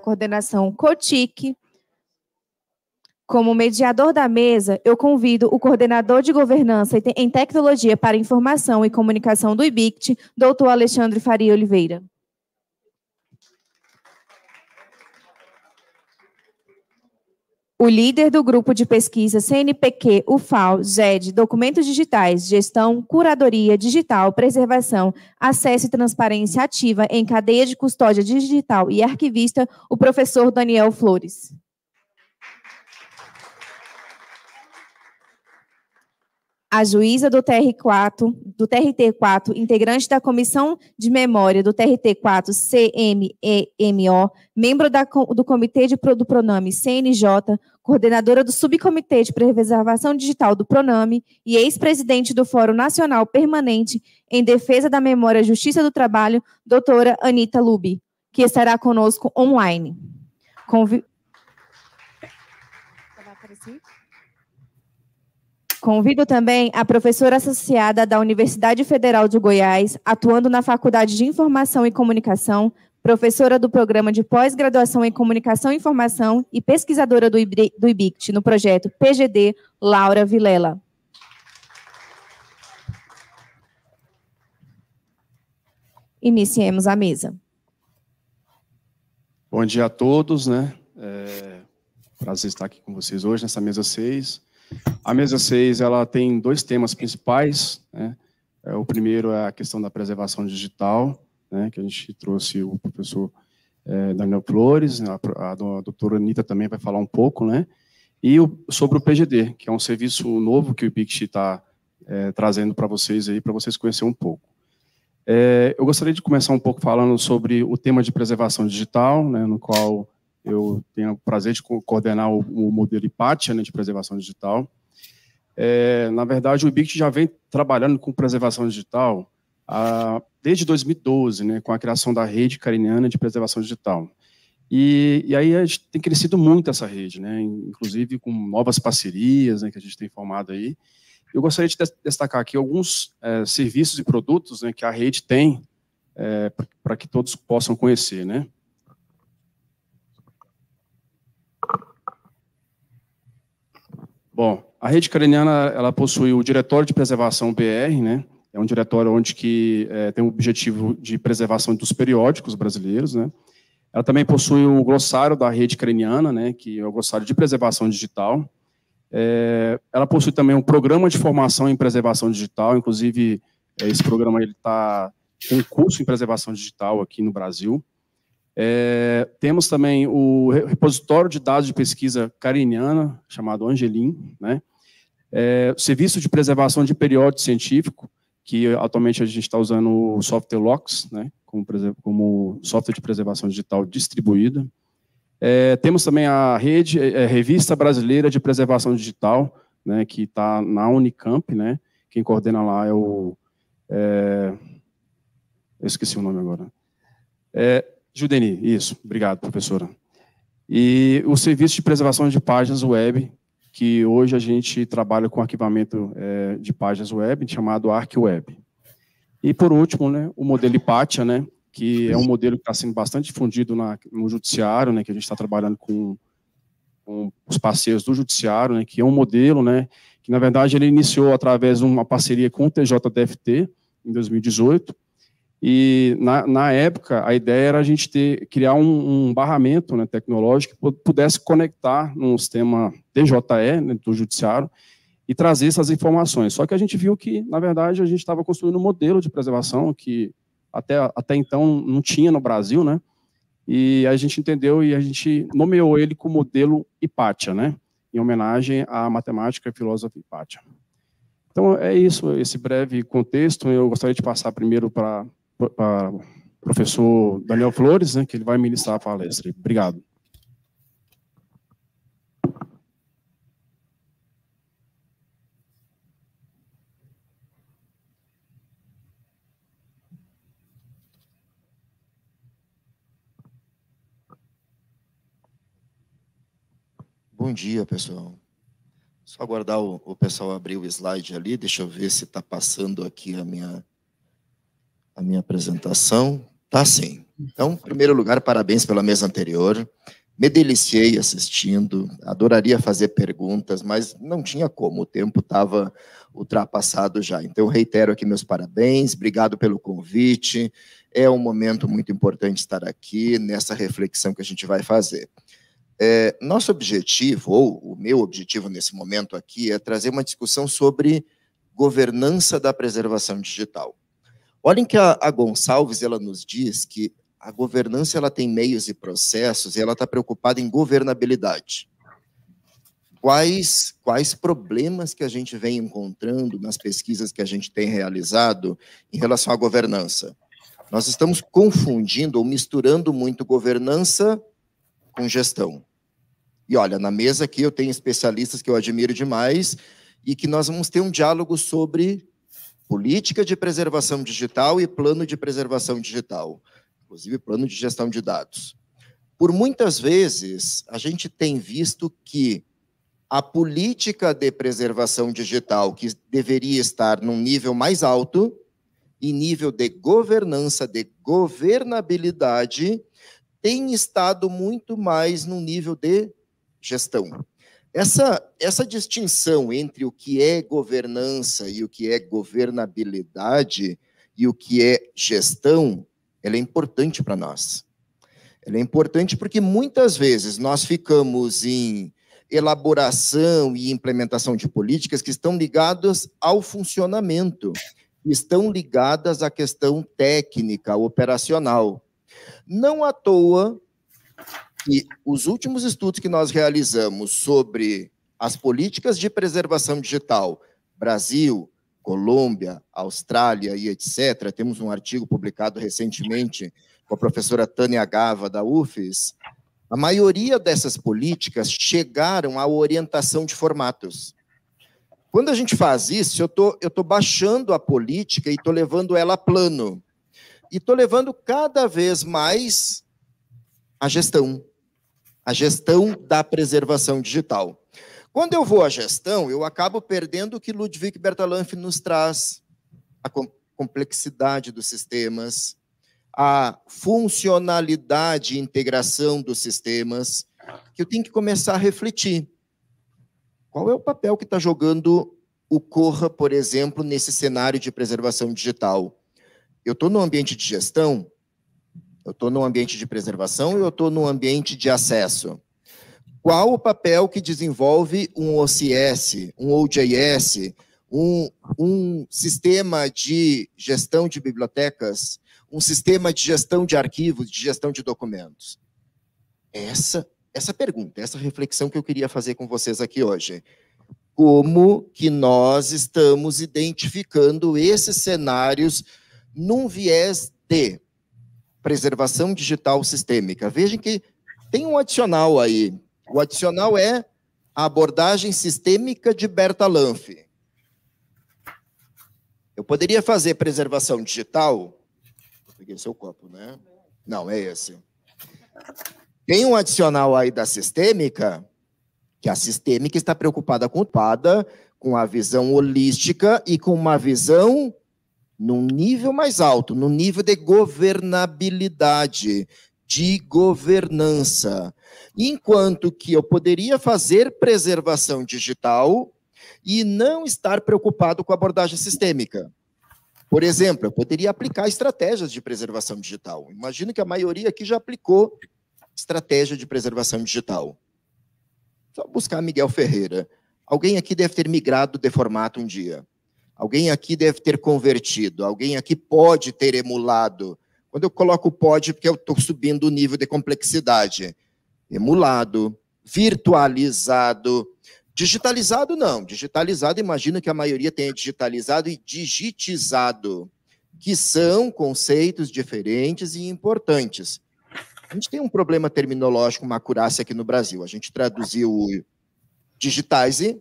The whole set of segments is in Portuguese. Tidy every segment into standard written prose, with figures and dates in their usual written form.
coordenação COTIC. Como mediador da mesa, eu convido o coordenador de governança em tecnologia para informação e comunicação do IBICT, doutor Alexandre Faria Oliveira. O líder do grupo de pesquisa CNPq, UFAL, GED, Documentos Digitais, Gestão, Curadoria Digital, Preservação, Acesso e Transparência Ativa em Cadeia de Custódia Digital e Arquivista, o professor Daniel Flores. A juíza do TRT4, integrante da Comissão de Memória do TRT4 CMEMO, membro do Comitê do Proname CNJ, coordenadora do Subcomitê de Preservação Digital do Proname e ex-presidente do Fórum Nacional Permanente em Defesa da Memória e Justiça do Trabalho, doutora Anita Lubi, que estará conosco online. Convido também a professora associada da Universidade Federal de Goiás, atuando na Faculdade de Informação e Comunicação, professora do Programa de Pós-Graduação em Comunicação e Informação e pesquisadora do IBICT no projeto PGD, Laura Vilela. Iniciemos a mesa. Bom dia a todos, né? Prazer estar aqui com vocês hoje, nessa mesa 6. A mesa 6, ela tem dois temas principais, né? O primeiro é a questão da preservação digital, né, que a gente trouxe o professor Daniel Flores, a doutora Anita também vai falar um pouco, né? E sobre o PGD, que é um serviço novo que o IBICT está trazendo para vocês aí, para vocês conhecerem um pouco. Eu gostaria de começar um pouco falando sobre o tema de preservação digital, né, no qual eu tenho o prazer de coordenar o modelo IPATIA, né, de preservação digital. Na verdade, o IBICT já vem trabalhando com preservação digital desde 2012, né, com a criação da Rede Cariniana de Preservação Digital. E aí a gente tem crescido muito essa rede, né, inclusive com novas parcerias, né, que a gente tem formado aí. Eu gostaria de destacar aqui alguns serviços e produtos, né, que a rede tem para que todos possam conhecer, né. Bom, a Rede Cariniana, ela possui o Diretório de Preservação BR, né? É um diretório onde tem o objetivo de preservação dos periódicos brasileiros, né? Ela também possui o glossário da Rede Cariniana, né? Que é o glossário de preservação digital. Ela possui também um programa de formação em preservação digital, inclusive esse programa tem um curso em preservação digital aqui no Brasil. Temos também o repositório de dados de pesquisa cariniana, chamado Angelim, né? Serviço de preservação de periódico científico, que atualmente a gente está usando o software LOX, né? Como software de preservação digital distribuída. Temos também a Revista Brasileira de Preservação Digital, né? Que está na Unicamp, né? Quem coordena lá é o... eu esqueci o nome agora. Judeni, isso. Obrigado, professora. E o serviço de preservação de páginas web, que hoje a gente trabalha com arquivamento de páginas web, chamado ArcWeb. E, por último, né, o modelo IPATIA, né, que é um modelo que está sendo bastante difundido no judiciário, né, que a gente está trabalhando com os parceiros do judiciário, né, que é um modelo, né, que, na verdade, ele iniciou através de uma parceria com o TJDFT, em 2018, e, na época, a ideia era a gente criar um barramento, né, tecnológico que pudesse conectar num sistema TJE, né, do judiciário, e trazer essas informações. Só que a gente viu que, na verdade, a gente estava construindo um modelo de preservação que até então não tinha no Brasil, né, e a gente entendeu e a gente nomeou ele como modelo IPATIA, né, em homenagem à matemática e filósofa Hipátia. Então, é isso, esse breve contexto. Eu gostaria de passar primeiro para o professor Daniel Flores, né, que ele vai ministrar a palestra. Obrigado. Bom dia, pessoal. Só aguardar o pessoal abrir o slide ali. Deixa eu ver se está passando aqui a minha apresentação. Tá sim. Então, em primeiro lugar, parabéns pela mesa anterior. Me deliciei assistindo, adoraria fazer perguntas, mas não tinha como, o tempo estava ultrapassado já. Então, reitero aqui meus parabéns, obrigado pelo convite. É um momento muito importante estar aqui nessa reflexão que a gente vai fazer. Nosso objetivo, ou o meu objetivo nesse momento aqui, é trazer uma discussão sobre governança da preservação digital. Olhem que a Gonçalves ela nos diz que a governança ela tem meios e processos e ela está preocupada em governabilidade. Quais problemas que a gente vem encontrando nas pesquisas que a gente tem realizado em relação à governança? Nós estamos confundindo ou misturando muito governança com gestão. E olha, na mesa aqui eu tenho especialistas que eu admiro demais e que nós vamos ter um diálogo sobre política de preservação digital e plano de preservação digital, inclusive plano de gestão de dados. Por muitas vezes, a gente tem visto que a política de preservação digital, que deveria estar num nível mais alto, e nível de governança, de governabilidade, tem estado muito mais no nível de gestão. Essa distinção entre o que é governança e o que é governabilidade e o que é gestão, ela é importante para nós. Ela é importante porque muitas vezes nós ficamos em elaboração e implementação de políticas que estão ligadas ao funcionamento, estão ligadas à questão técnica, operacional. Não à toa que os últimos estudos que nós realizamos sobre as políticas de preservação digital, Brasil, Colômbia, Austrália e etc., temos um artigo publicado recentemente com a professora Tânia Gava, da UFES, a maioria dessas políticas chegaram à orientação de formatos. Quando a gente faz isso, eu tô baixando a política e estou levando ela a plano. E estou levando cada vez mais a gestão da preservação digital. Quando eu vou à gestão, eu acabo perdendo o que Ludwig Bertalanffy nos traz, a complexidade dos sistemas, a funcionalidade e integração dos sistemas, que eu tenho que começar a refletir. Qual é o papel que está jogando o Corra, por exemplo, nesse cenário de preservação digital? Eu estou no ambiente de gestão, eu estou no ambiente de preservação ou eu estou no ambiente de acesso? Qual o papel que desenvolve um OCS, um OJS, um sistema de gestão de bibliotecas, um sistema de gestão de arquivos, de gestão de documentos? Essa pergunta, essa reflexão que eu queria fazer com vocês aqui hoje. Como que nós estamos identificando esses cenários num viés de preservação digital sistêmica? Vejam que tem um adicional aí. O adicional é a abordagem sistêmica de Bertalanffy. Eu poderia fazer preservação digital. Eu peguei seu copo, né? Não, é esse. Tem um adicional aí da sistêmica, que a sistêmica está preocupada com a visão holística e com uma visão num nível mais alto, no nível de governabilidade, de governança. Enquanto que eu poderia fazer preservação digital e não estar preocupado com a abordagem sistêmica. Por exemplo, eu poderia aplicar estratégias de preservação digital. Imagino que a maioria aqui já aplicou estratégia de preservação digital. Só buscar Miguel Ferreira. Alguém aqui deve ter migrado de formato um dia. Alguém aqui deve ter convertido. Alguém aqui pode ter emulado. Quando eu coloco pode, porque eu estou subindo o nível de complexidade. Emulado, virtualizado. Digitalizado, não. Digitalizado, imagino que a maioria tenha digitalizado e digitizado, que são conceitos diferentes e importantes. A gente tem um problema terminológico, uma acurácia aqui no Brasil. A gente traduziu o digitize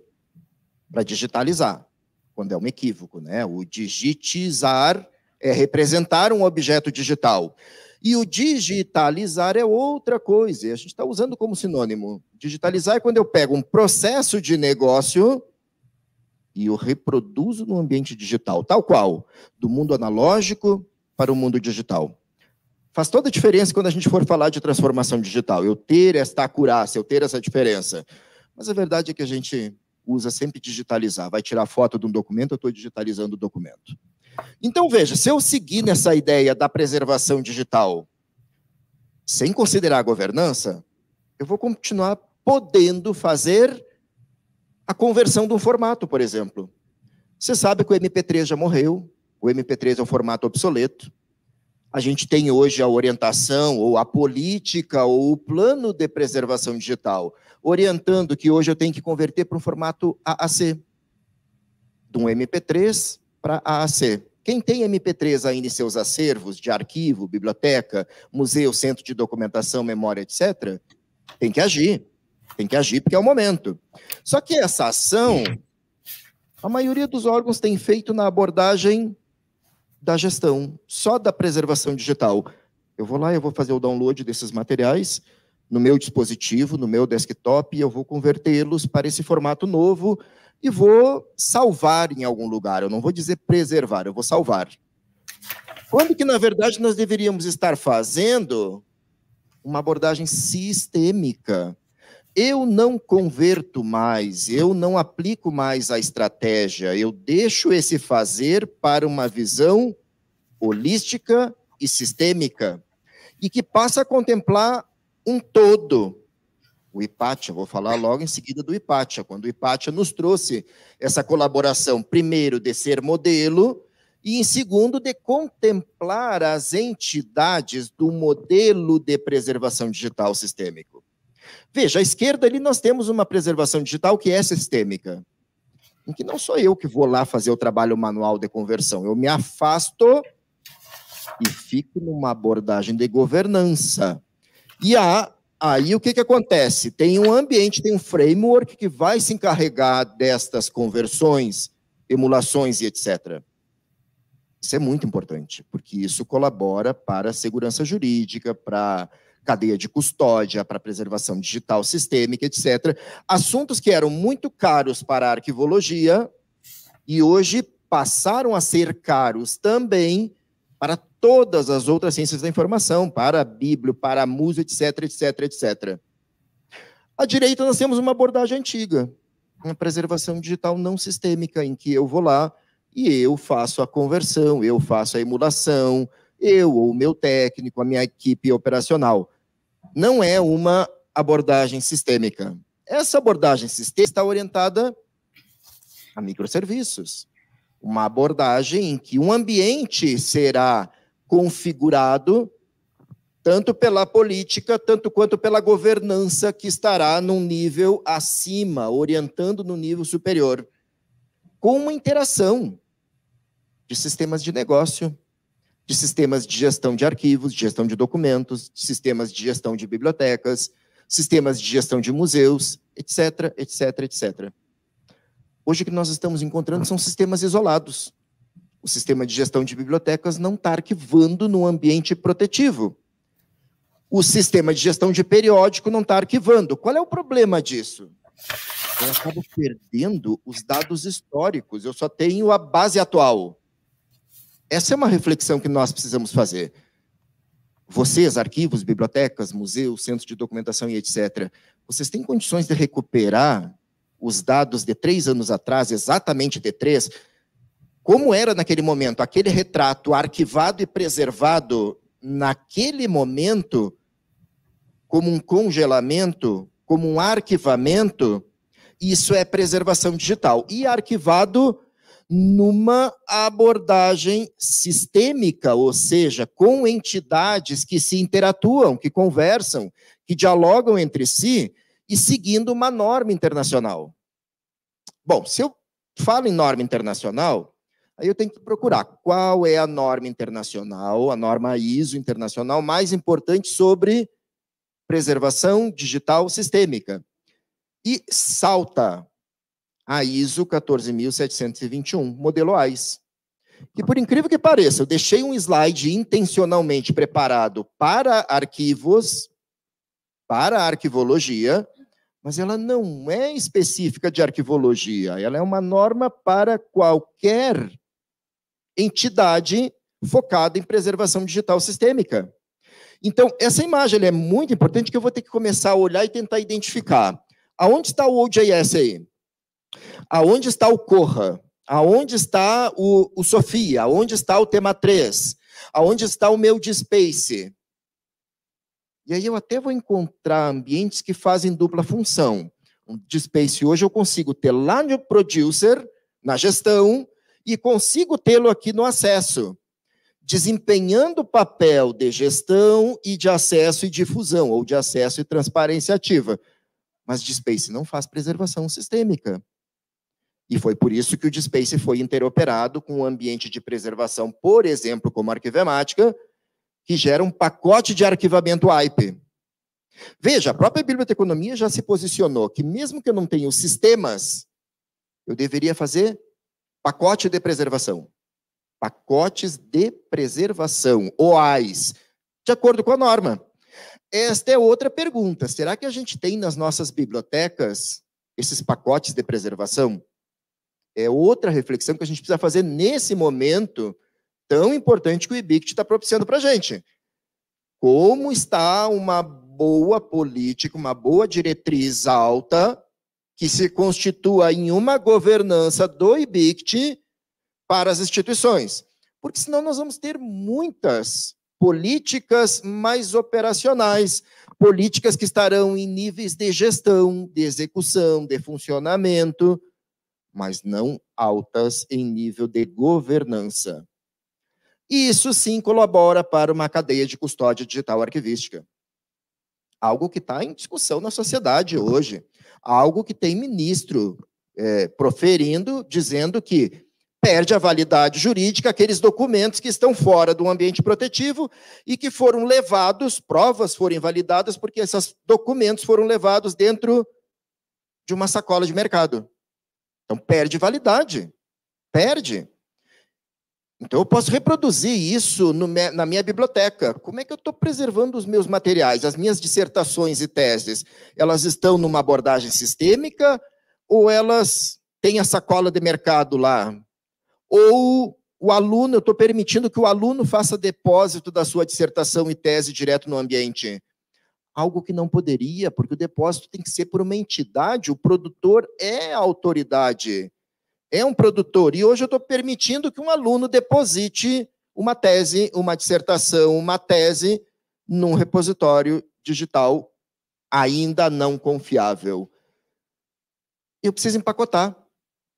para digitalizar, quando é um equívoco, né? O digitizar é representar um objeto digital. E o digitalizar é outra coisa. A gente está usando como sinônimo. Digitalizar é quando eu pego um processo de negócio e o reproduzo no ambiente digital, tal qual, do mundo analógico para o mundo digital. Faz toda a diferença quando a gente for falar de transformação digital, eu ter esta acurácia, eu ter essa diferença. Mas a verdade é que a gente usa sempre digitalizar. Vai tirar foto de um documento, eu estou digitalizando o documento. Então, veja, se eu seguir nessa ideia da preservação digital, sem considerar a governança, eu vou continuar podendo fazer a conversão de um formato, por exemplo. Você sabe que o MP3 já morreu, o MP3 é um formato obsoleto. A gente tem hoje a orientação, ou a política, ou o plano de preservação digital, orientando que hoje eu tenho que converter para um formato AAC, de um MP3 para AAC. Quem tem MP3 ainda em seus acervos de arquivo, biblioteca, museu, centro de documentação, memória, etc., tem que agir. Tem que agir porque é o momento. Só que essa ação, a maioria dos órgãos tem feito na abordagem da gestão, só da preservação digital. Eu vou lá, eu vou fazer o download desses materiais no meu dispositivo, no meu desktop, e eu vou convertê-los para esse formato novo e vou salvar em algum lugar. Eu não vou dizer preservar, eu vou salvar. Quando que, na verdade, nós deveríamos estar fazendo uma abordagem sistêmica. Eu não converto mais, eu não aplico mais a estratégia, eu deixo esse fazer para uma visão holística e sistêmica, e que passa a contemplar um todo. O Hipátia, vou falar logo em seguida do Hipátia, quando o Hipátia nos trouxe essa colaboração, primeiro, de ser modelo, e, em segundo, de contemplar as entidades do modelo de preservação digital sistêmico. Veja, à esquerda ali nós temos uma preservação digital que é sistêmica, em que não sou eu que vou lá fazer o trabalho manual de conversão, eu me afasto e fico numa abordagem de governança. E aí o que acontece? Tem um ambiente, tem um framework que vai se encarregar destas conversões, emulações e etc. Isso é muito importante, porque isso colabora para a segurança jurídica, para cadeia de custódia, para preservação digital sistêmica, etc. Assuntos que eram muito caros para a arquivologia e hoje passaram a ser caros também para todas as outras ciências da informação, para a Bíblia, para a música, etc, etc, etc. À direita nós temos uma abordagem antiga, uma preservação digital não sistêmica, em que eu vou lá e eu faço a conversão, eu faço a emulação, eu ou o meu técnico, a minha equipe operacional. Não é uma abordagem sistêmica. Essa abordagem sistêmica está orientada a microserviços. Uma abordagem em que um ambiente será configurado tanto pela política, tanto quanto pela governança, que estará num nível acima, orientando no nível superior, com uma interação de sistemas de negócio, de sistemas de gestão de arquivos, de gestão de documentos, de sistemas de gestão de bibliotecas, sistemas de gestão de museus, etc, etc, etc. Hoje o que nós estamos encontrando são sistemas isolados. O sistema de gestão de bibliotecas não está arquivando num ambiente protetivo. O sistema de gestão de periódico não está arquivando. Qual é o problema disso? Eu acabo perdendo os dados históricos, eu só tenho a base atual. Essa é uma reflexão que nós precisamos fazer. Vocês, arquivos, bibliotecas, museus, centros de documentação e etc., vocês têm condições de recuperar os dados de 3 anos atrás, exatamente de 3, como era naquele momento, aquele retrato arquivado e preservado naquele momento, como um congelamento, como um arquivamento, isso é preservação digital. E arquivado numa abordagem sistêmica, ou seja, com entidades que se interatuam, que conversam, que dialogam entre si e seguindo uma norma internacional. Bom, se eu falo em norma internacional, aí eu tenho que procurar qual é a norma internacional, a norma ISO internacional mais importante sobre preservação digital sistêmica. E salta a ISO 14721, modelo AIS. E por incrível que pareça, eu deixei um slide intencionalmente preparado para arquivos, para arquivologia, mas ela não é específica de arquivologia, ela é uma norma para qualquer entidade focada em preservação digital sistêmica. Então, essa imagem ela é muito importante, que eu vou ter que começar a olhar e tentar identificar. Aonde está o OJS aí? Aonde está o Corra? Aonde está o Sofia? Aonde está o tema 3? Aonde está o meu DSpace? E aí eu até vou encontrar ambientes que fazem dupla função. Um DSpace hoje eu consigo ter lá no Producer, na gestão, e consigo tê-lo aqui no acesso, desempenhando o papel de gestão e de acesso e difusão, ou de acesso e transparência ativa. Mas DSpace não faz preservação sistêmica. E foi por isso que o DSpace foi interoperado com um ambiente de preservação, por exemplo, como Arquivemática, que gera um pacote de arquivamento AIP. Veja, a própria biblioteconomia já se posicionou que mesmo que eu não tenha os sistemas, eu deveria fazer pacote de preservação. Pacotes de preservação, OAIs, de acordo com a norma. Esta é outra pergunta. Será que a gente tem nas nossas bibliotecas esses pacotes de preservação? É outra reflexão que a gente precisa fazer nesse momento tão importante que o IBICT está propiciando para a gente. Como está uma boa política, uma boa diretriz alta, que se constitua em uma governança do IBICT para as instituições. Porque senão nós vamos ter muitas políticas mais operacionais, políticas que estarão em níveis de gestão, de execução, de funcionamento, mas não altas em nível de governança. E isso sim colabora para uma cadeia de custódia digital arquivística. Algo que está em discussão na sociedade hoje. Algo que tem ministro proferindo, dizendo que perde a validade jurídica aqueles documentos que estão fora do ambiente protetivo e que foram levados, provas foram invalidadas porque esses documentos foram levados dentro de uma sacola de mercado. Então, perde validade. Perde. Então, eu posso reproduzir isso na minha biblioteca. Como é que eu estou preservando os meus materiais? As minhas dissertações e teses, elas estão numa abordagem sistêmica ou elas têm a sacola de mercado lá? Ou o aluno, eu estou permitindo que o aluno faça depósito da sua dissertação e tese direto no ambiente? Algo que não poderia, porque o depósito tem que ser por uma entidade, o produtor é a autoridade. É um produtor, e hoje eu estou permitindo que um aluno deposite uma tese, uma dissertação, uma tese num repositório digital ainda não confiável. Eu preciso empacotar,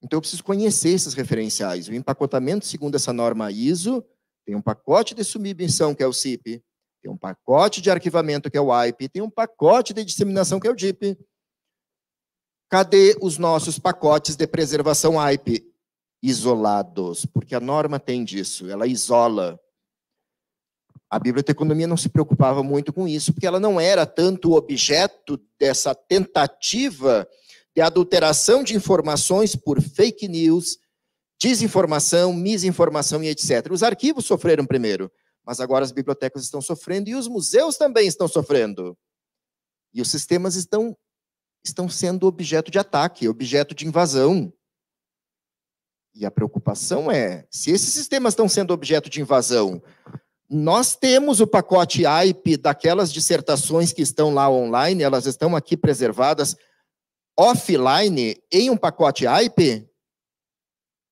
então eu preciso conhecer esses referenciais. O empacotamento, segundo essa norma ISO, tem um pacote de submissão, que é o CIP, tem um pacote de arquivamento, que é o AIP, tem um pacote de disseminação, que é o DIP. Cadê os nossos pacotes de preservação AIP? Isolados, porque a norma tem disso, ela isola. A biblioteconomia não se preocupava muito com isso, porque ela não era tanto objeto dessa tentativa de adulteração de informações por fake news, desinformação, misinformação e etc. Os arquivos sofreram primeiro, mas agora as bibliotecas estão sofrendo e os museus também estão sofrendo. E os sistemas estão sendo objeto de ataque, objeto de invasão. E a preocupação é, se esses sistemas estão sendo objeto de invasão, nós temos o pacote AIP daquelas dissertações que estão lá online, elas estão aqui preservadas offline em um pacote AIP?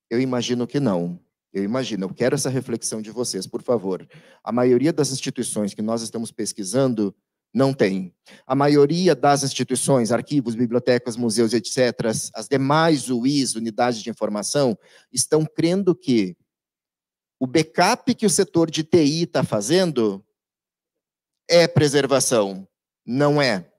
Eu imagino que não. Eu quero essa reflexão de vocês, por favor. A maioria das instituições que nós estamos pesquisando não tem. A maioria das instituições, arquivos, bibliotecas, museus, etc., as demais UIs, unidades de informação, estão crendo que o backup que o setor de TI está fazendo é preservação. Não é.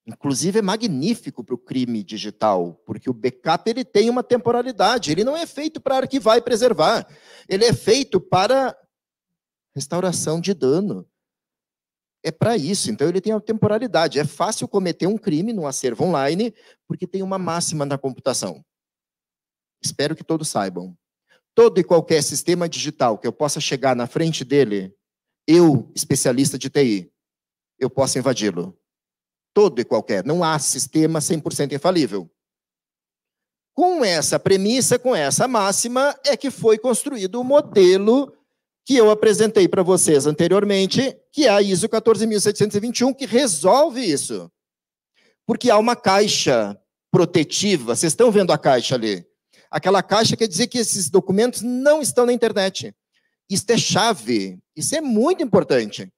Inclusive, é magnífico para o crime digital, porque o backup ele tem uma temporalidade, ele não é feito para arquivar e preservar, ele é feito para restauração de dano. É para isso, então ele tem a temporalidade. É fácil cometer um crime no acervo online, porque tem uma máxima na computação. Espero que todos saibam. Todo e qualquer sistema digital que eu possa chegar na frente dele, eu, especialista de TI, eu posso invadi-lo. Todo e qualquer. Não há sistema 100% infalível. Com essa premissa, com essa máxima, é que foi construído o modelo que eu apresentei para vocês anteriormente, que é a ISO 14.721, que resolve isso. Porque há uma caixa protetiva. Vocês estão vendo a caixa ali? Aquela caixa quer dizer que esses documentos não estão na internet. Isso é chave. Isso é muito importante.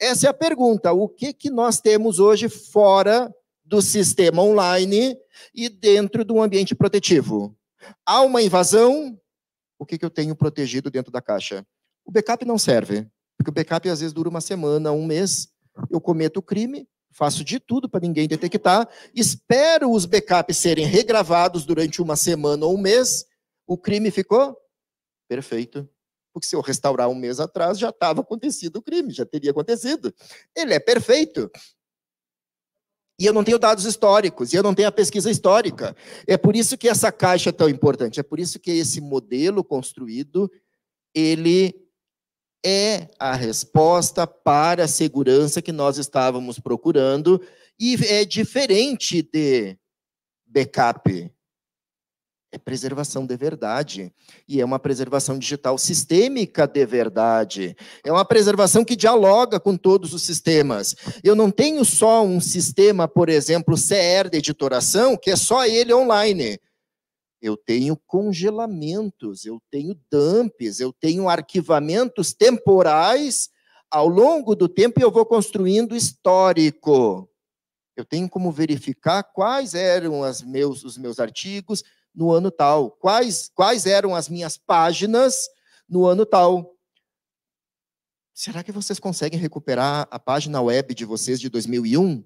Essa é a pergunta. O que nós temos hoje fora do sistema online e dentro do ambiente protetivo? Há uma invasão? O que eu tenho protegido dentro da caixa? O backup não serve. Porque o backup às vezes dura uma semana, um mês. Eu cometo o crime, faço de tudo para ninguém detectar, espero os backups serem regravados durante uma semana ou um mês, o crime ficou perfeito. Porque se eu restaurar um mês atrás, já estava acontecido o crime, já teria acontecido. Ele é perfeito. E eu não tenho dados históricos, e eu não tenho a pesquisa histórica. É por isso que essa caixa é tão importante, é por isso que esse modelo construído, ele é a resposta para a segurança que nós estávamos procurando, e é diferente de backup. É preservação de verdade, e é uma preservação digital sistêmica de verdade. É uma preservação que dialoga com todos os sistemas. Eu não tenho só um sistema, por exemplo, CR de editoração, que é só ele online. Eu tenho congelamentos, eu tenho dumps, eu tenho arquivamentos temporais. Ao longo do tempo, eu vou construindo histórico. Eu tenho como verificar quais eram os meus artigos no ano tal, quais eram as minhas páginas no ano tal. Será que vocês conseguem recuperar a página web de vocês de 2001?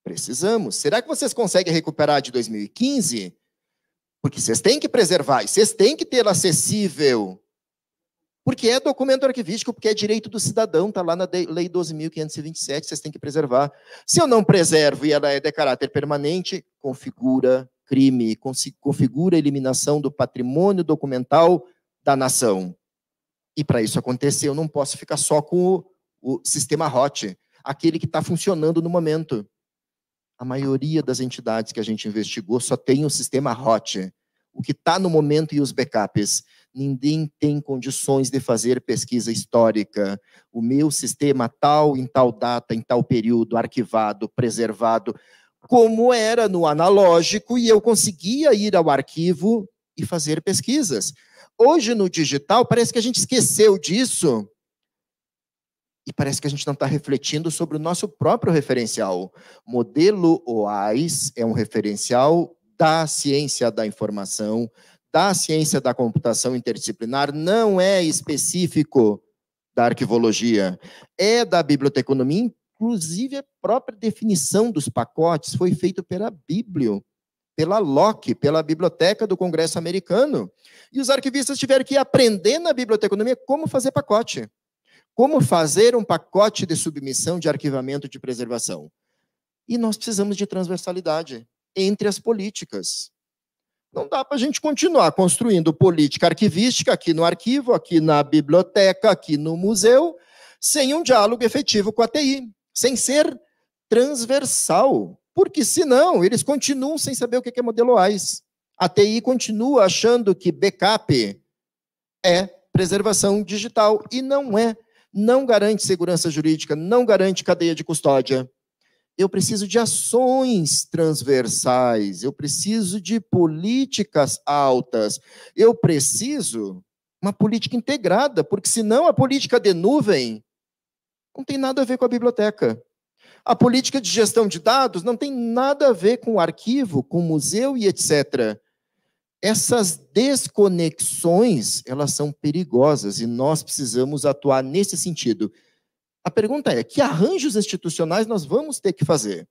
Precisamos. Será que vocês conseguem recuperar a de 2015? Porque vocês têm que preservar, e vocês têm que ter acessível. Porque é documento arquivístico, porque é direito do cidadão, está lá na Lei 12.527, vocês têm que preservar. Se eu não preservo e ela é de caráter permanente, configura crime, configura a eliminação do patrimônio documental da nação. E para isso acontecer, eu não posso ficar só com o sistema HOT, aquele que está funcionando no momento. A maioria das entidades que a gente investigou só tem o sistema HOT, o que está no momento e os backups. Ninguém tem condições de fazer pesquisa histórica. O meu sistema tal, em tal data, em tal período, arquivado, preservado, como era no analógico, e eu conseguia ir ao arquivo e fazer pesquisas. Hoje, no digital, parece que a gente esqueceu disso, e parece que a gente não está refletindo sobre o nosso próprio referencial. Modelo OAIS é um referencial da ciência da informação, da ciência da computação interdisciplinar, não é específico da arquivologia, é da biblioteconomia. Inclusive, a própria definição dos pacotes foi feita pela Biblio, pela LOC, pela Biblioteca do Congresso Americano. E os arquivistas tiveram que aprender na biblioteconomia como fazer pacote. Como fazer um pacote de submissão, de arquivamento, de preservação. E nós precisamos de transversalidade entre as políticas. Não dá para a gente continuar construindo política arquivística aqui no arquivo, aqui na biblioteca, aqui no museu, sem um diálogo efetivo com a TI. Sem ser transversal, porque senão eles continuam sem saber o que é modelo OAIS. A TI continua achando que backup é preservação digital, e não é. Não garante segurança jurídica, não garante cadeia de custódia. Eu preciso de ações transversais, eu preciso de políticas altas, eu preciso uma política integrada, porque senão a política de nuvem não tem nada a ver com a biblioteca. A política de gestão de dados não tem nada a ver com o arquivo, com o museu e etc. Essas desconexões, elas são perigosas e nós precisamos atuar nesse sentido. A pergunta é, que arranjos institucionais nós vamos ter que fazer?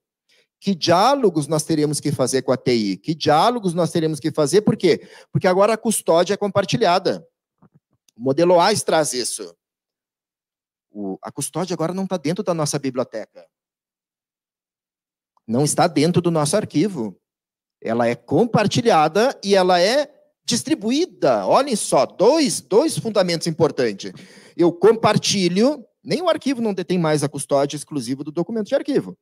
Que diálogos nós teremos que fazer com a TI? Que diálogos nós teremos que fazer? Por quê? Porque agora a custódia é compartilhada. O modelo OAIS traz isso. A custódia agora não está dentro da nossa biblioteca. Não está dentro do nosso arquivo. Ela é compartilhada e ela é distribuída. Olhem só, dois fundamentos importantes. Eu compartilho, nem o arquivo não detém mais a custódia exclusiva do documento de arquivo.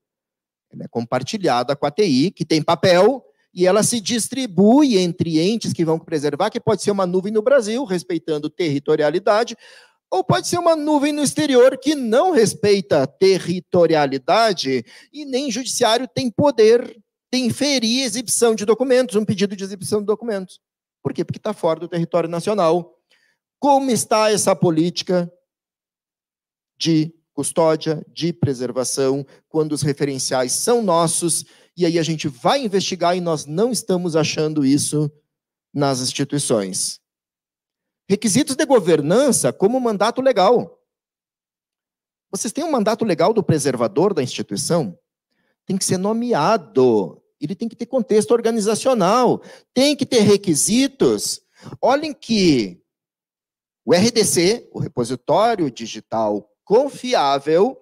Ela é compartilhada com a TI, que tem papel, e ela se distribui entre entes que vão preservar, que pode ser uma nuvem no Brasil, respeitando territorialidade, ou pode ser uma nuvem no exterior que não respeita territorialidade e nem judiciário tem poder de inferir exibição de documentos, um pedido de exibição de documentos. Por quê? Porque está fora do território nacional. Como está essa política de custódia, de preservação, quando os referenciais são nossos, e aí a gente vai investigar e nós não estamos achando isso nas instituições. Requisitos de governança como mandato legal. Vocês têm um mandato legal do preservador da instituição? Tem que ser nomeado. Ele tem que ter contexto organizacional. Tem que ter requisitos. Olhem que o RDC, o repositório digital confiável,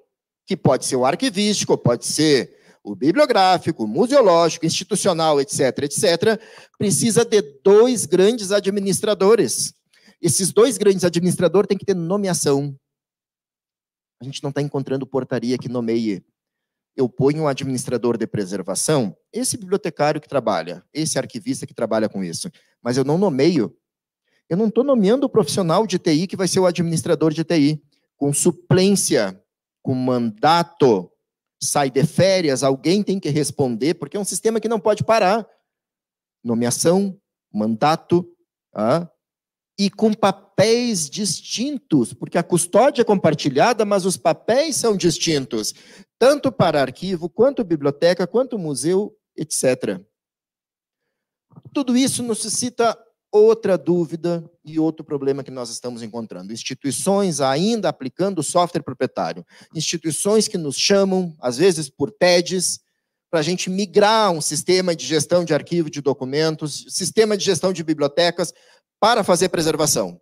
que pode ser o arquivístico, pode ser o bibliográfico, o museológico, institucional, etc., etc., precisa de 2 grandes administradores. Esses 2 grandes administradores têm que ter nomeação. A gente não está encontrando portaria que nomeie. Eu ponho um administrador de preservação, esse bibliotecário que trabalha, esse arquivista que trabalha com isso, mas eu não nomeio. Eu não estou nomeando o profissional de TI que vai ser o administrador de TI, com suplência, com mandato, sai de férias, alguém tem que responder, porque é um sistema que não pode parar. Nomeação, mandato, e com papéis distintos, porque a custódia é compartilhada, mas os papéis são distintos, tanto para arquivo, quanto biblioteca, quanto museu, etc. Tudo isso nos suscita outra dúvida e outro problema que nós estamos encontrando. Instituições ainda aplicando software proprietário. Instituições que nos chamam, às vezes por TEDs, para a gente migrar um sistema de gestão de arquivo de documentos, sistema de gestão de bibliotecas, para fazer preservação.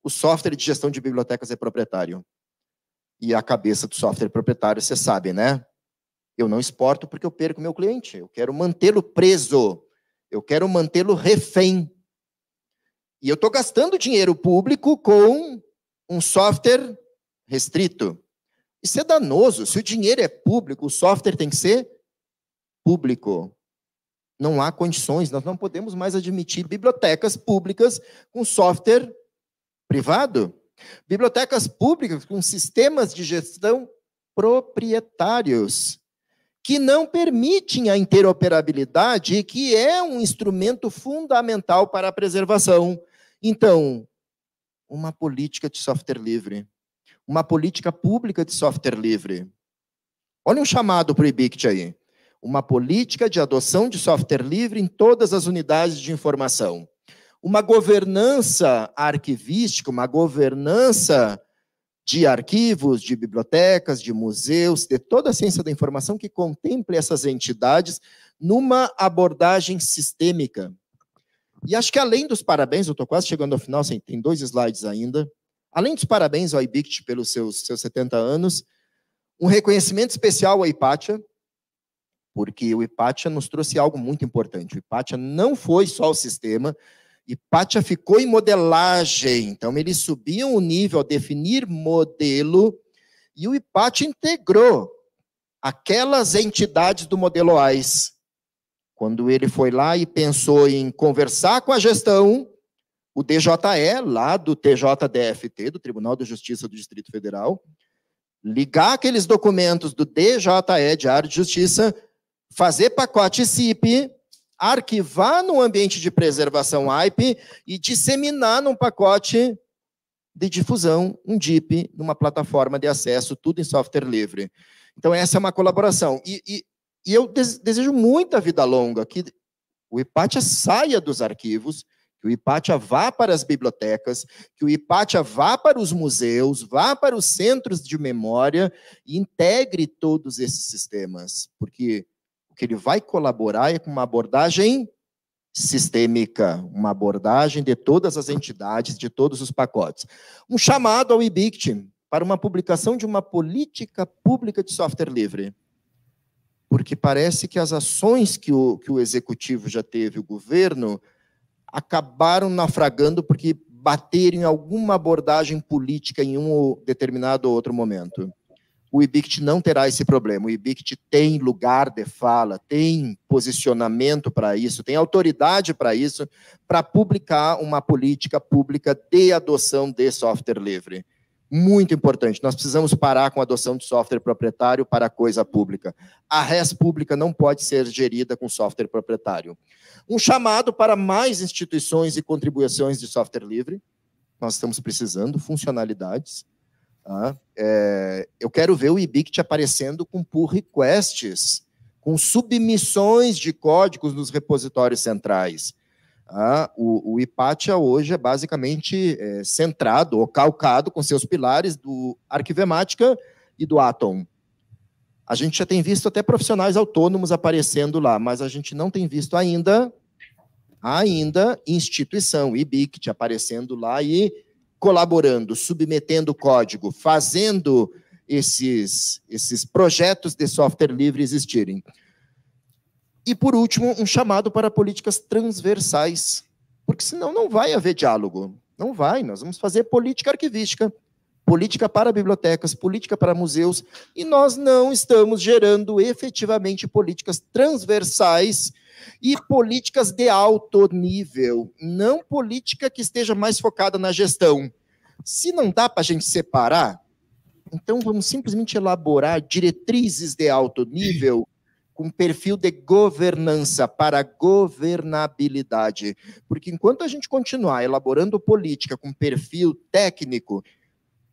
O software de gestão de bibliotecas é proprietário. E a cabeça do software proprietário, você sabe, né? Eu não exporto porque eu perco meu cliente. Eu quero mantê-lo preso. Eu quero mantê-lo refém. E eu estou gastando dinheiro público com um software restrito. Isso é danoso. Se o dinheiro é público, o software tem que ser público. Não há condições, nós não podemos mais admitir bibliotecas públicas com software privado. Bibliotecas públicas com sistemas de gestão proprietários, que não permitem a interoperabilidade e que é um instrumento fundamental para a preservação. Então, uma política de software livre, uma política pública de software livre. Olha um chamado para o IBICT aí. Uma política de adoção de software livre em todas as unidades de informação. Uma governança arquivística, uma governança de arquivos, de bibliotecas, de museus, de toda a ciência da informação que contemple essas entidades numa abordagem sistêmica. E acho que além dos parabéns, eu estou quase chegando ao final, tem 2 slides ainda, além dos parabéns ao IBICT pelos seus 70 anos, um reconhecimento especial ao IPATIA, porque o IPATIA nos trouxe algo muito importante. O IPATIA não foi só o sistema, IPATIA ficou em modelagem, então eles subiam o nível a definir modelo, e o IPATIA integrou aquelas entidades do modelo AIS. Quando ele foi lá e pensou em conversar com a gestão, o DJE, lá do TJDFT, do Tribunal de Justiça do Distrito Federal, ligar aqueles documentos do DJE, Diário de Justiça, fazer pacote CIP, arquivar no ambiente de preservação AIP e disseminar num pacote de difusão, um DIP, numa plataforma de acesso, tudo em software livre. Então, essa é uma colaboração. E eu desejo muita vida longa, que o IPATIA saia dos arquivos, que o IPATIA vá para as bibliotecas, que o IPATIA vá para os museus, vá para os centros de memória e integre todos esses sistemas, porque o que ele vai colaborar é com uma abordagem sistêmica, uma abordagem de todas as entidades, de todos os pacotes. Um chamado ao IBICT para uma publicação de uma política pública de software livre. Porque parece que as ações que o executivo já teve, o governo, acabaram naufragando porque bateram em alguma abordagem política em um determinado outro momento. O IBICT não terá esse problema. O IBICT tem lugar de fala, tem posicionamento para isso, tem autoridade para isso, para publicar uma política pública de adoção de software livre. Muito importante. Nós precisamos parar com a adoção de software proprietário para a coisa pública. A res pública não pode ser gerida com software proprietário. Um chamado para mais instituições e contribuições de software livre. Nós estamos precisando, funcionalidades. Eu quero ver o eBict aparecendo com pull requests, com submissões de códigos nos repositórios centrais. O Hipatia hoje é basicamente centrado ou calcado com seus pilares do Arquivemática e do Atom. A gente já tem visto até profissionais autônomos aparecendo lá, mas a gente não tem visto ainda instituição, eBict, aparecendo lá e colaborando, submetendo código, fazendo esses projetos de software livre existirem. E, por último, um chamado para políticas transversais, porque senão não vai haver diálogo. Não vai, nós vamos fazer política arquivística, política para bibliotecas, política para museus, e nós não estamos gerando efetivamente políticas transversais e políticas de alto nível, não política que esteja mais focada na gestão. Se não dá para a gente separar, então vamos simplesmente elaborar diretrizes de alto nível com perfil de governança para governabilidade. Porque enquanto a gente continuar elaborando política com perfil técnico,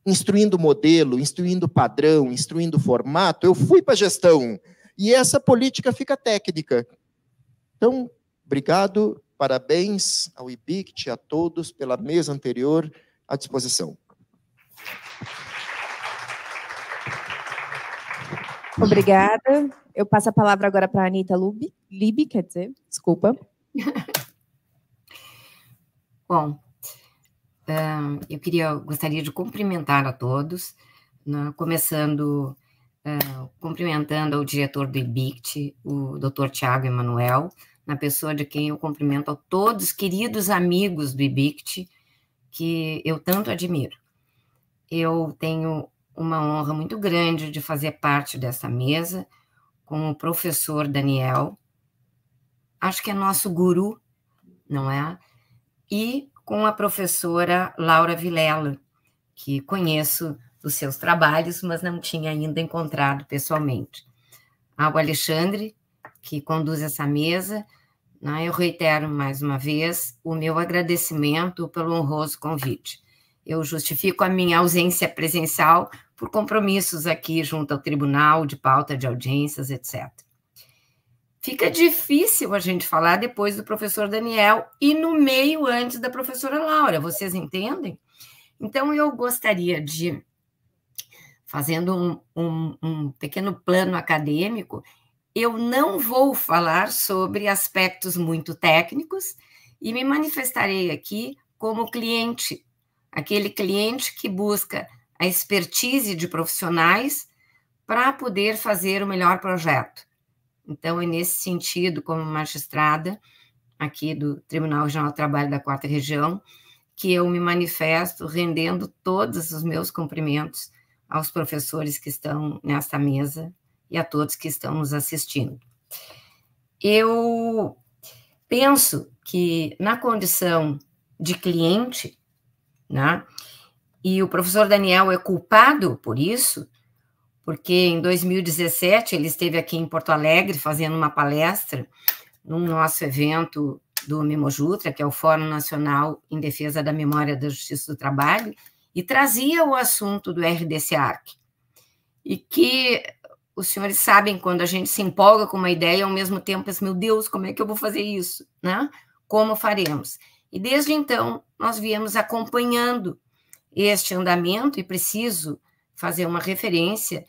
instruindo modelo, instruindo padrão, instruindo formato, eu fui para a gestão. E essa política fica técnica. Então, obrigado, parabéns ao eBict, a todos, pela mesa anterior, à disposição. Obrigada. Eu passo a palavra agora para a Anitta Libe, desculpa. Bom, gostaria de cumprimentar a todos, né, começando cumprimentando ao diretor do eBict, o Dr. Tiago Emanuel, na pessoa de quem eu cumprimento a todos, queridos amigos do eBict, que eu tanto admiro. Eu tenho uma honra muito grande de fazer parte dessa mesa com o professor Daniel, acho que é nosso guru, não é? E com a professora Laura Vilela, que conheço dos seus trabalhos, mas não tinha ainda encontrado pessoalmente. Ao Alexandre, que conduz essa mesa, né, eu reitero mais uma vez o meu agradecimento pelo honroso convite. Eu justifico a minha ausência presencial por compromissos aqui junto ao tribunal, de pauta de audiências, etc. Fica difícil a gente falar depois do professor Daniel e no meio antes da professora Laura, vocês entendem? Então, eu gostaria de, fazendo um pequeno plano acadêmico, eu não vou falar sobre aspectos muito técnicos e me manifestarei aqui como cliente, aquele cliente que busca a expertise de profissionais para poder fazer o melhor projeto. Então, é nesse sentido, como magistrada aqui do Tribunal Regional do Trabalho da 4ª Região, que eu me manifesto rendendo todos os meus cumprimentos aos professores que estão nesta mesa e a todos que estão nos assistindo. Eu penso que, na condição de cliente, né, e o professor Daniel é culpado por isso, porque em 2017 ele esteve aqui em Porto Alegre fazendo uma palestra num nosso evento do Memojutra, que é o Fórum Nacional em Defesa da Memória da Justiça do Trabalho, e trazia o assunto do RDC-ARC. E que os senhores sabem, quando a gente se empolga com uma ideia, ao mesmo tempo pensa, meu Deus, como é que eu vou fazer isso? Né? Como faremos? E desde então, nós viemos acompanhando este andamento, e preciso fazer uma referência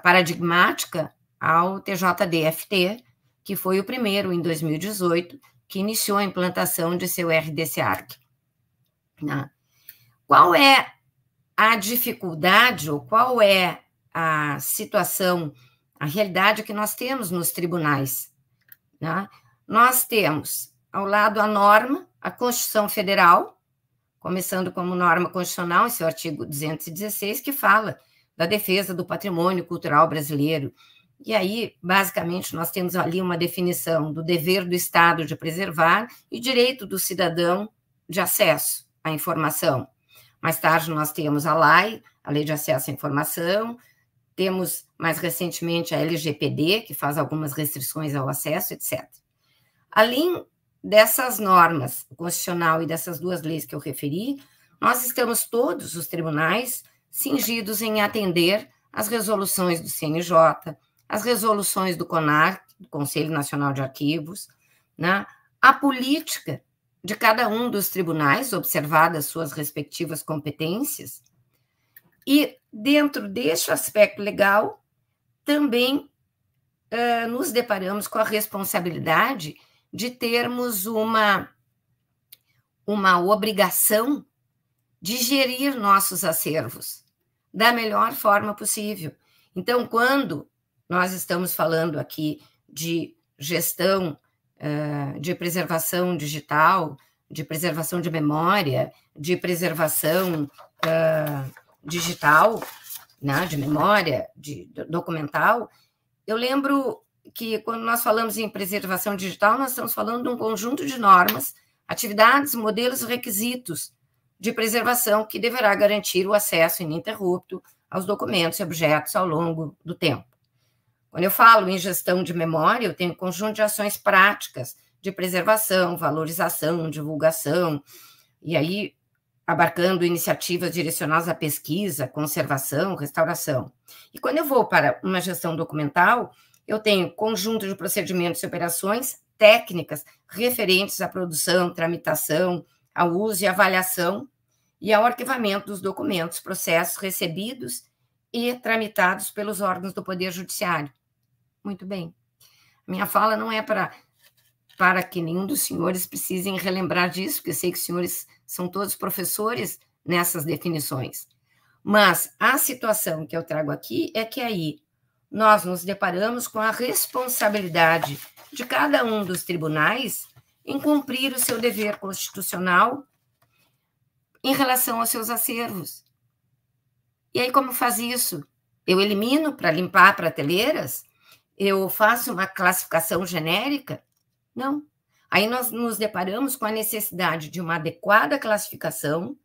paradigmática ao TJDFT, que foi o primeiro, em 2018, que iniciou a implantação de seu RDC-ARC. Qual é a dificuldade, ou qual é a situação, a realidade que nós temos nos tribunais? Né? Nós temos, ao lado, a norma, a Constituição Federal, começando como norma constitucional, em seu artigo 216, que fala da defesa do patrimônio cultural brasileiro. E aí, basicamente, nós temos ali uma definição do dever do Estado de preservar e direito do cidadão de acesso à informação. Mais tarde nós temos a LAI, a Lei de Acesso à Informação, temos mais recentemente a LGPD, que faz algumas restrições ao acesso, etc. Além dessas normas, o constitucional e dessas duas leis que eu referi, nós estamos todos, os tribunais, cingidos em atender às resoluções do CNJ, as resoluções do CONAR, do Conselho Nacional de Arquivos, né? A política de cada um dos tribunais, observadas suas respectivas competências, e dentro deste aspecto legal, também nos deparamos com a responsabilidade de termos uma obrigação de gerir nossos acervos da melhor forma possível. Então, quando nós estamos falando aqui de gestão de preservação digital, de preservação de memória, de preservação digital, né, de memória, documental, eu lembro que quando nós falamos em preservação digital, nós estamos falando de um conjunto de normas, atividades, modelos e requisitos de preservação que deverá garantir o acesso ininterrupto aos documentos e objetos ao longo do tempo. Quando eu falo em gestão de memória, eu tenho um conjunto de ações práticas de preservação, valorização, divulgação, e aí abarcando iniciativas direcionadas à pesquisa, conservação, restauração. E quando eu vou para uma gestão documental, eu tenho conjunto de procedimentos e operações técnicas referentes à produção, tramitação, ao uso e avaliação e ao arquivamento dos documentos, processos recebidos e tramitados pelos órgãos do Poder Judiciário. Muito bem. Minha fala não é para que nenhum dos senhores precisem relembrar disso, porque eu sei que os senhores são todos professores nessas definições. Mas a situação que eu trago aqui é que aí nós nos deparamos com a responsabilidade de cada um dos tribunais em cumprir o seu dever constitucional em relação aos seus acervos. E aí, como faz isso? Eu elimino para limpar prateleiras? Eu faço uma classificação genérica? Não. Aí nós nos deparamos com a necessidade de uma adequada classificação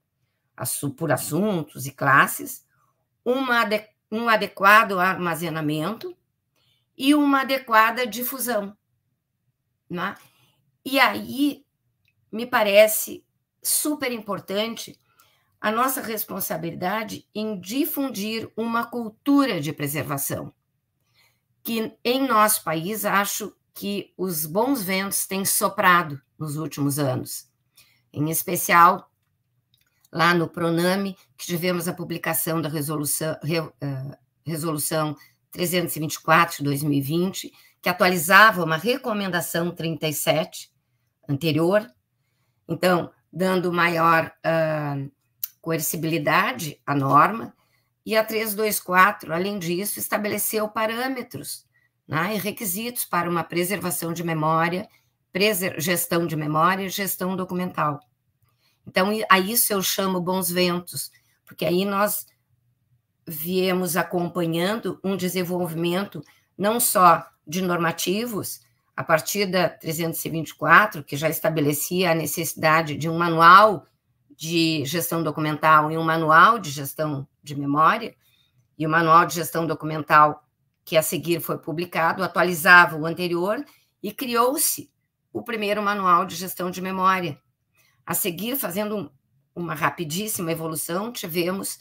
por assuntos e classes, um adequado armazenamento e uma adequada difusão. Né? E aí me parece super importante a nossa responsabilidade em difundir uma cultura de preservação, que em nosso país acho que os bons ventos têm soprado nos últimos anos. Em especial, lá no PRONAME, que tivemos a publicação da resolução 324 de 2020, que atualizava uma recomendação 37 anterior, então, dando maior coercibilidade à norma, e a 324, além disso, estabeleceu parâmetros, né, e requisitos para uma preservação de memória, gestão de memória e gestão documental. Então, a isso eu chamo bons ventos, porque aí nós viemos acompanhando um desenvolvimento não só de normativos, a partir da 324, que já estabelecia a necessidade de um manual de gestão documental e um manual de gestão de memória, e o manual de gestão documental que a seguir foi publicado, atualizava o anterior e criou-se o primeiro manual de gestão de memória. A seguir, fazendo uma rapidíssima evolução, tivemos,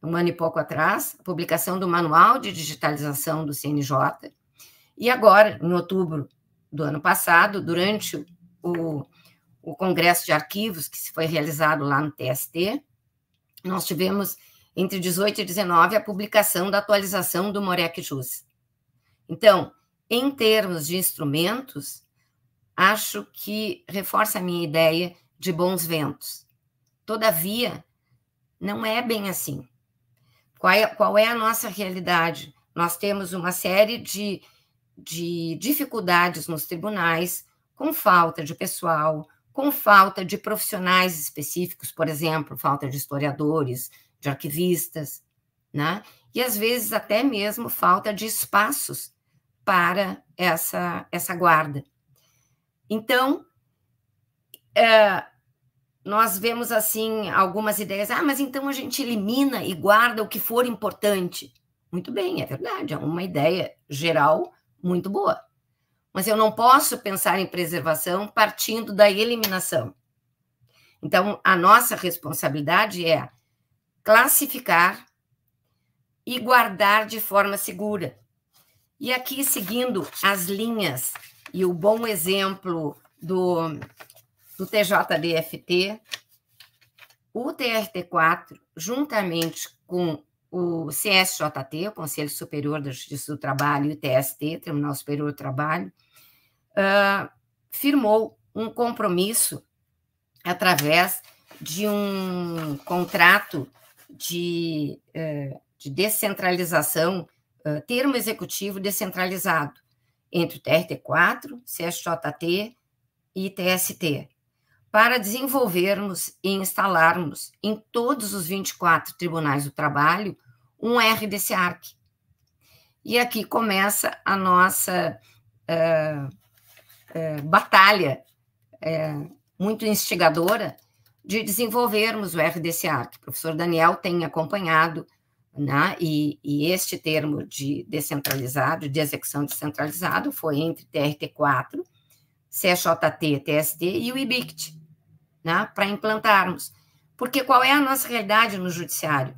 um ano e pouco atrás, a publicação do manual de digitalização do CNJ, e agora, em outubro do ano passado, durante o Congresso de Arquivos, que foi realizado lá no TST, nós tivemos, entre 18 e 19, a publicação da atualização do MOREC-JUS. Então, em termos de instrumentos, acho que reforça a minha ideia de bons ventos. Todavia, não é bem assim. Qual é a nossa realidade? Nós temos uma série de dificuldades nos tribunais, com falta de pessoal, com falta de profissionais específicos, por exemplo, falta de historiadores, de arquivistas, né? E às vezes até mesmo falta de espaços para essa guarda. Então, nós vemos, assim, algumas ideias. Mas então a gente elimina e guarda o que for importante. Muito bem, é verdade, é uma ideia geral muito boa. Mas eu não posso pensar em preservação partindo da eliminação. Então, a nossa responsabilidade é classificar e guardar de forma segura. E aqui, seguindo as linhas e o bom exemplo do TJDFT, o TRT4, juntamente com o CSJT, o Conselho Superior da Justiça do Trabalho, e o TST, Tribunal Superior do Trabalho, firmou um compromisso através de um contrato de descentralização, termo executivo descentralizado, entre o TRT4, CSJT e TST, para desenvolvermos e instalarmos em todos os 24 tribunais do trabalho um RDC-ARC. E aqui começa a nossa batalha muito instigadora de desenvolvermos o RDC-ARC. O professor Daniel tem acompanhado, né, e este termo de descentralizado, de execução descentralizado, foi entre TRT4, CSJT, TST e o IBICT, né, para implantarmos. Porque qual é a nossa realidade no judiciário?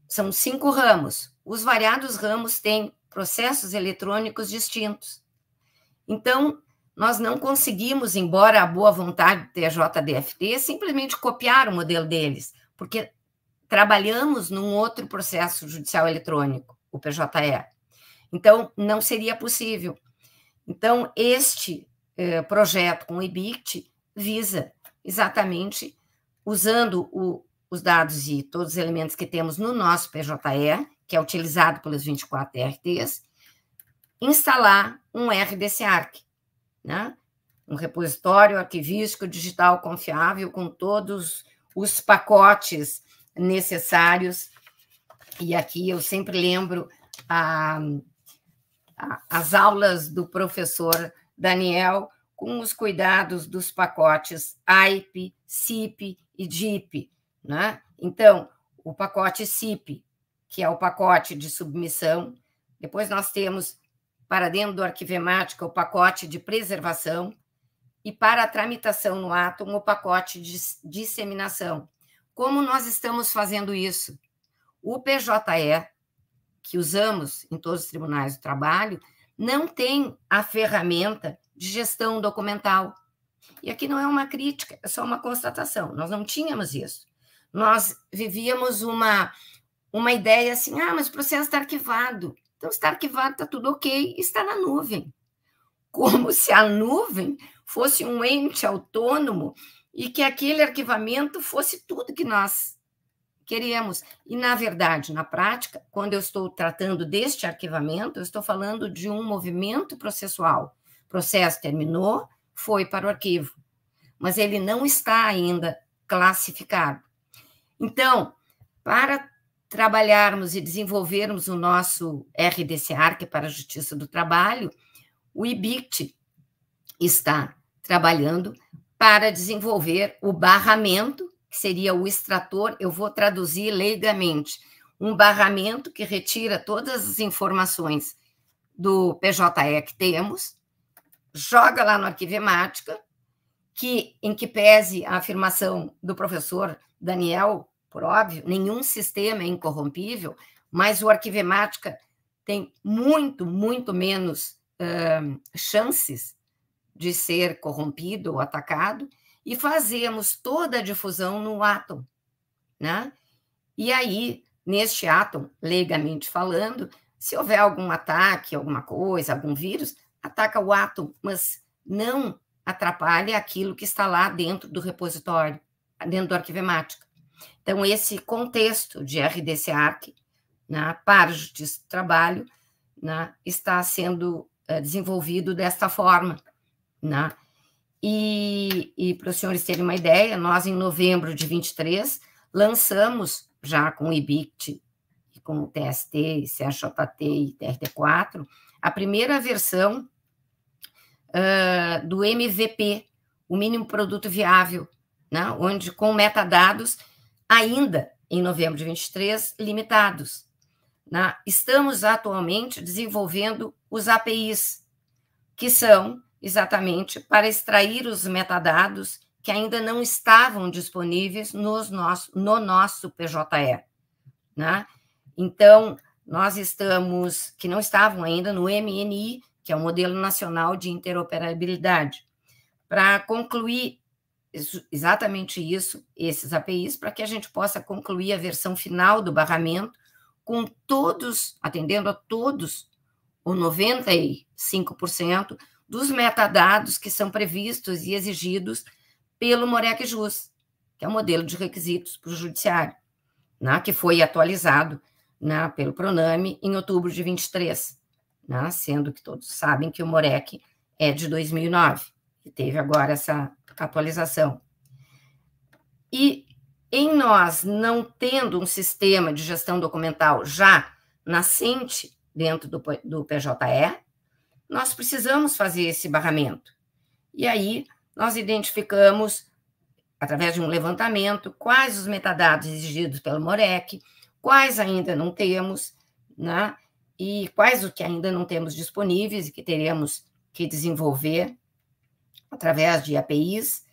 São 5 ramos. Os variados ramos têm processos eletrônicos distintos. Então, nós não conseguimos, embora a boa vontade do TJDFT, simplesmente copiar o modelo deles, porque trabalhamos num outro processo judicial eletrônico, o PJE. Então, não seria possível. Então, este projeto com o IBICT visa exatamente, usando os dados e todos os elementos que temos no nosso PJE, que é utilizado pelos 24 TRTs, instalar um RDC-ARC, né? Um repositório arquivístico digital confiável com todos os pacotes necessários. E aqui eu sempre lembro as aulas do professor Daniel com os cuidados dos pacotes AIP, CIP e DIP, né? Então, o pacote CIP, que é o pacote de submissão, depois nós temos, para dentro do Arquivemática, o pacote de preservação, e para a tramitação no Atom, o pacote de disseminação. Como nós estamos fazendo isso? O PJE, que usamos em todos os tribunais do trabalho, não tem a ferramenta de gestão documental. E aqui não é uma crítica, é só uma constatação. Nós não tínhamos isso. Nós vivíamos uma ideia assim, mas o processo está arquivado. Então, está arquivado, está tudo ok, está na nuvem. Como se a nuvem fosse um ente autônomo e que aquele arquivamento fosse tudo que nós queríamos. E, na verdade, na prática, quando eu estou tratando deste arquivamento, eu estou falando de um movimento processual. O processo terminou, foi para o arquivo, mas ele não está ainda classificado. Então, para trabalharmos e desenvolvermos o nosso RDC-ARC para a Justiça do Trabalho, o IBICT está trabalhando para desenvolver o barramento, que seria o extrator, eu vou traduzir leigamente, um barramento que retira todas as informações do PJE que temos, joga lá no Arquivemática, em que pese a afirmação do professor Daniel, por óbvio, nenhum sistema é incorrompível, mas o Arquivemática tem muito, muito menos chances de ser corrompido ou atacado, e fazemos toda a difusão no Atom, né? E aí, neste Atom, legalmente falando, se houver algum ataque, alguma coisa, algum vírus, ataca o Atom, mas não atrapalha aquilo que está lá dentro do repositório, dentro do Arquivemática. Então, esse contexto de RDC-ARC, né, para a Justiça do Trabalho, né, está sendo desenvolvido desta forma, né? E para os senhores terem uma ideia, nós, em novembro de 23, lançamos, já com o IBICT, com o TST, CSJT e TRT4, a primeira versão do MVP, o mínimo produto viável, né, onde com metadados ainda em novembro de 23 limitados. Né? Estamos atualmente desenvolvendo os APIs, que são exatamente para extrair os metadados que ainda não estavam disponíveis no nosso PJE. Né? Então, nós estamos, que não estavam ainda no MNI, que é o Modelo Nacional de Interoperabilidade, para concluir exatamente isso, esses APIs, para que a gente possa concluir a versão final do barramento com todos, atendendo a todos, ou 95% dos metadados que são previstos e exigidos pelo MOREC JUS, que é o modelo de requisitos para o judiciário, né, que foi atualizado, né, pelo PRONAME em outubro de 23, né, sendo que todos sabem que o MOREC é de 2009, e teve agora essa atualização. E em nós não tendo um sistema de gestão documental já nascente dentro do PJE, nós precisamos fazer esse barramento. E aí nós identificamos, através de um levantamento, quais os metadados exigidos pelo MOREC, quais ainda não temos, né? E quais o que ainda não temos disponíveis e que teremos que desenvolver através de APIs,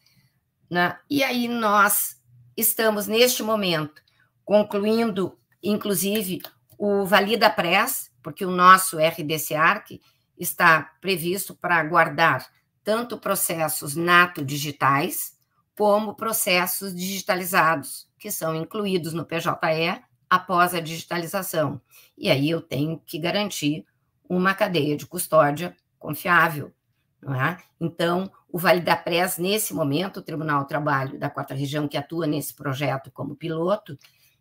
né? E aí nós estamos, neste momento, concluindo, inclusive, o Valida Press, porque o nosso RDC-ARC está previsto para guardar tanto processos nato-digitais, como processos digitalizados, que são incluídos no PJE após a digitalização. E aí eu tenho que garantir uma cadeia de custódia confiável, não é? Então, o Valida Press, nesse momento, o Tribunal do Trabalho da 4ª Região, que atua nesse projeto como piloto,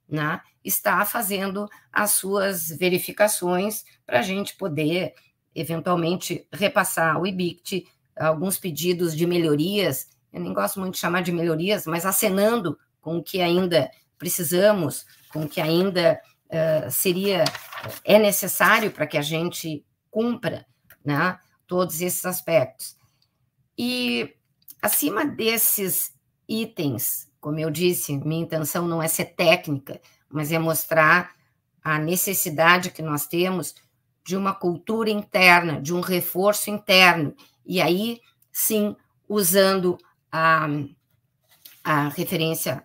né, está fazendo as suas verificações para a gente poder, eventualmente, repassar ao IBICT alguns pedidos de melhorias. Eu nem gosto muito de chamar de melhorias, mas acenando com o que ainda precisamos, com o que ainda é necessário para que a gente cumpra, né, todos esses aspectos. E, acima desses itens, como eu disse, minha intenção não é ser técnica, mas é mostrar a necessidade que nós temos de uma cultura interna, de um reforço interno, e aí, sim, usando a referência,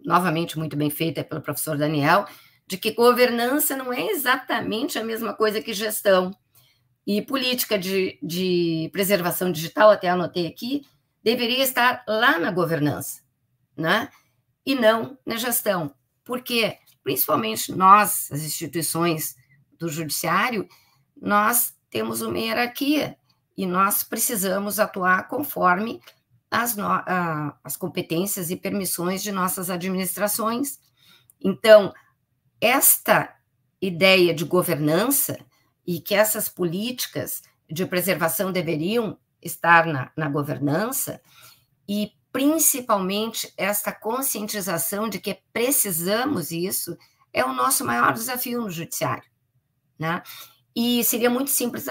novamente muito bem feita pelo professor Daniel, de que governança não é exatamente a mesma coisa que gestão. E política de preservação digital, até anotei aqui, deveria estar lá na governança, né? E não na gestão. Porque, principalmente nós, as instituições do judiciário, nós temos uma hierarquia e nós precisamos atuar conforme as competências e permissões de nossas administrações. Então, esta ideia de governança e que essas políticas de preservação deveriam estar na governança, e principalmente esta conscientização de que precisamos isso, é o nosso maior desafio no judiciário, né? E seria muito simples,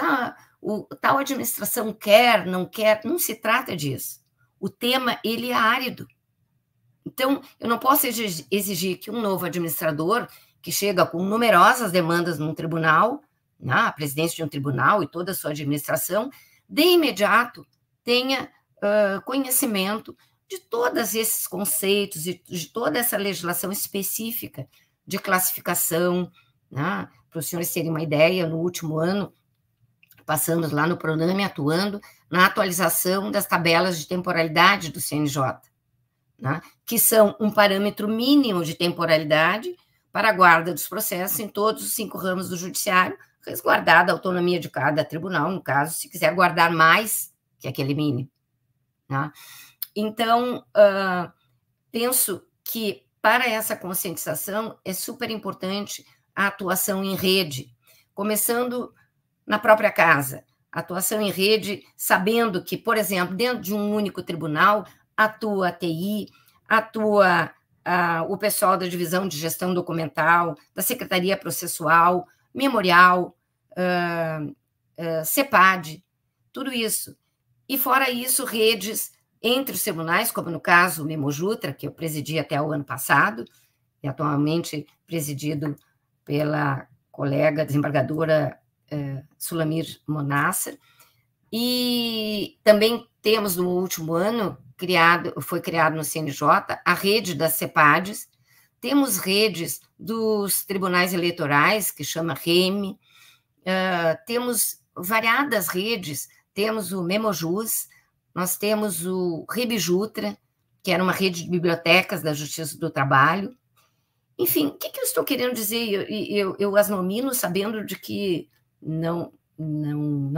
tal administração quer, não se trata disso. O tema, ele é árido. Então, eu não posso exigir que um novo administrador, que chega com numerosas demandas num tribunal, a presidência de um tribunal e toda a sua administração, de imediato tenha conhecimento de todos esses conceitos e de toda essa legislação específica de classificação, né? Para os senhores terem uma ideia, no último ano, passamos lá no PRONAME atuando na atualização das tabelas de temporalidade do CNJ, né? Que são um parâmetro mínimo de temporalidade para a guarda dos processos em todos os 5 ramos do judiciário, resguardada a autonomia de cada tribunal, no caso, se quiser guardar mais que aquele mínimo, né? Então, penso que para essa conscientização é super importante a atuação em rede, começando na própria casa, atuação em rede, sabendo que, por exemplo, dentro de um único tribunal, atua a TI, atua o pessoal da Divisão de Gestão Documental, da Secretaria Processual, Memorial, CEPAD, tudo isso. E, fora isso, redes entre os tribunais, como no caso o Memojutra, que eu presidi até o ano passado, e atualmente presidido pela colega desembargadora Sulamir Monassa, e também temos no último ano, foi criado no CNJ a rede das CEPADs, temos redes dos tribunais eleitorais, que chama REME, temos variadas redes, temos o Memojus, nós temos o Rebijutra, que era uma rede de bibliotecas da Justiça do Trabalho. Enfim, o que eu estou querendo dizer? Eu as nomino sabendo de que não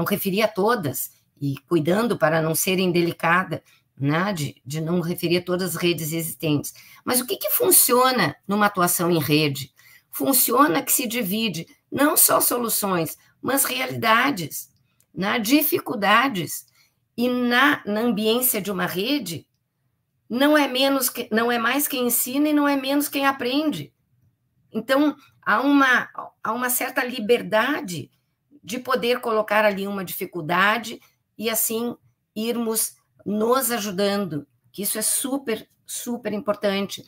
referi a todas, e cuidando para não ser indelicada, né, de não referir a todas as redes existentes. Mas o que funciona numa atuação em rede? Funciona que se divide não só soluções, mas realidades, né, dificuldades. E na ambiência de uma rede, não é mais quem ensina e não é menos quem aprende. Então, há uma certa liberdade de poder colocar ali uma dificuldade e, assim, irmos nos ajudando, que isso é super, super importante.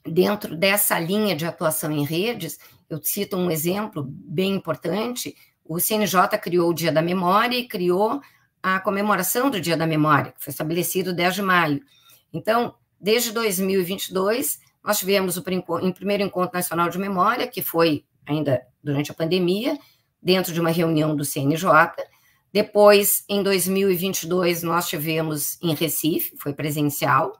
Dentro dessa linha de atuação em redes, eu cito um exemplo bem importante. O CNJ criou o Dia da Memória e criou a comemoração do Dia da Memória, que foi estabelecido 10 de maio. Então, desde 2022, nós tivemos o primeiro Encontro Nacional de Memória, que foi ainda durante a pandemia, dentro de uma reunião do CNJ. Depois, em 2022, nós tivemos em Recife, foi presencial.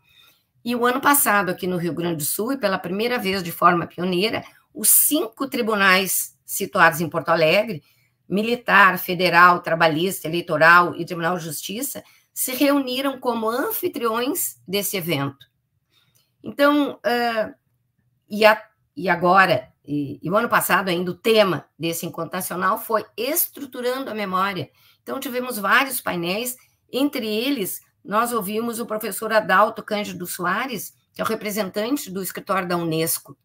E o ano passado, aqui no Rio Grande do Sul, e pela primeira vez de forma pioneira, os 5 tribunais situados em Porto Alegre, Militar, Federal, Trabalhista, Eleitoral e Tribunal de Justiça, se reuniram como anfitriões desse evento. Então, agora, o ano passado ainda, o tema desse encontro nacional foi estruturando a memória. Então, tivemos vários painéis, entre eles, nós ouvimos o professor Adalto Cândido Soares, que é o representante do escritório da Unesco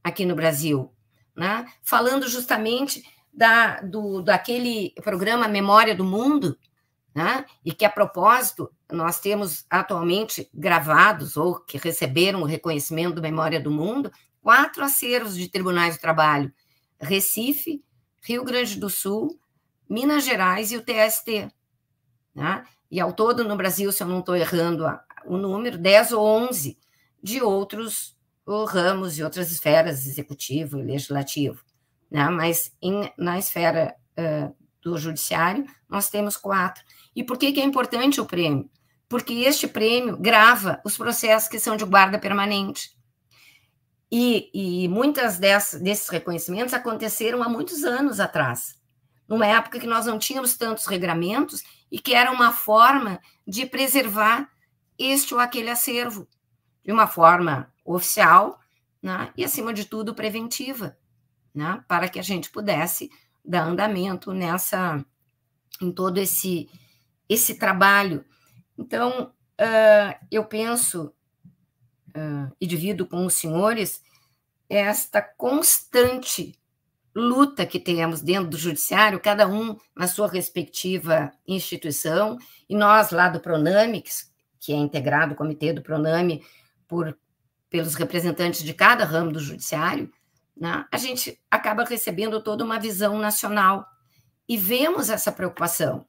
aqui no Brasil, né, falando justamente daquele programa Memória do Mundo, né, e que, a propósito, nós temos atualmente gravados, ou que receberam o reconhecimento do Memória do Mundo, 4 acervos de tribunais do trabalho: Recife, Rio Grande do Sul, Minas Gerais e o TST. Né? E ao todo no Brasil, se eu não estou errando o número, 10 ou 11 de outros ramos e outras esferas, executivo e legislativo. Né? Mas na esfera do judiciário, nós temos 4. E por que é importante o prêmio? Porque este prêmio grava os processos que são de guarda permanente. E muitas desses reconhecimentos aconteceram há muitos anos atrás, numa época que nós não tínhamos tantos regramentos e que era uma forma de preservar este ou aquele acervo, de uma forma oficial, né, e, acima de tudo, preventiva, né, para que a gente pudesse dar andamento em todo esse trabalho. Então, eu penso, e divido com os senhores, esta constante luta que temos dentro do judiciário, cada um na sua respectiva instituição, e nós lá do Proname, que é integrado o comitê do Proname pelos representantes de cada ramo do judiciário, né, a gente acaba recebendo toda uma visão nacional e vemos essa preocupação.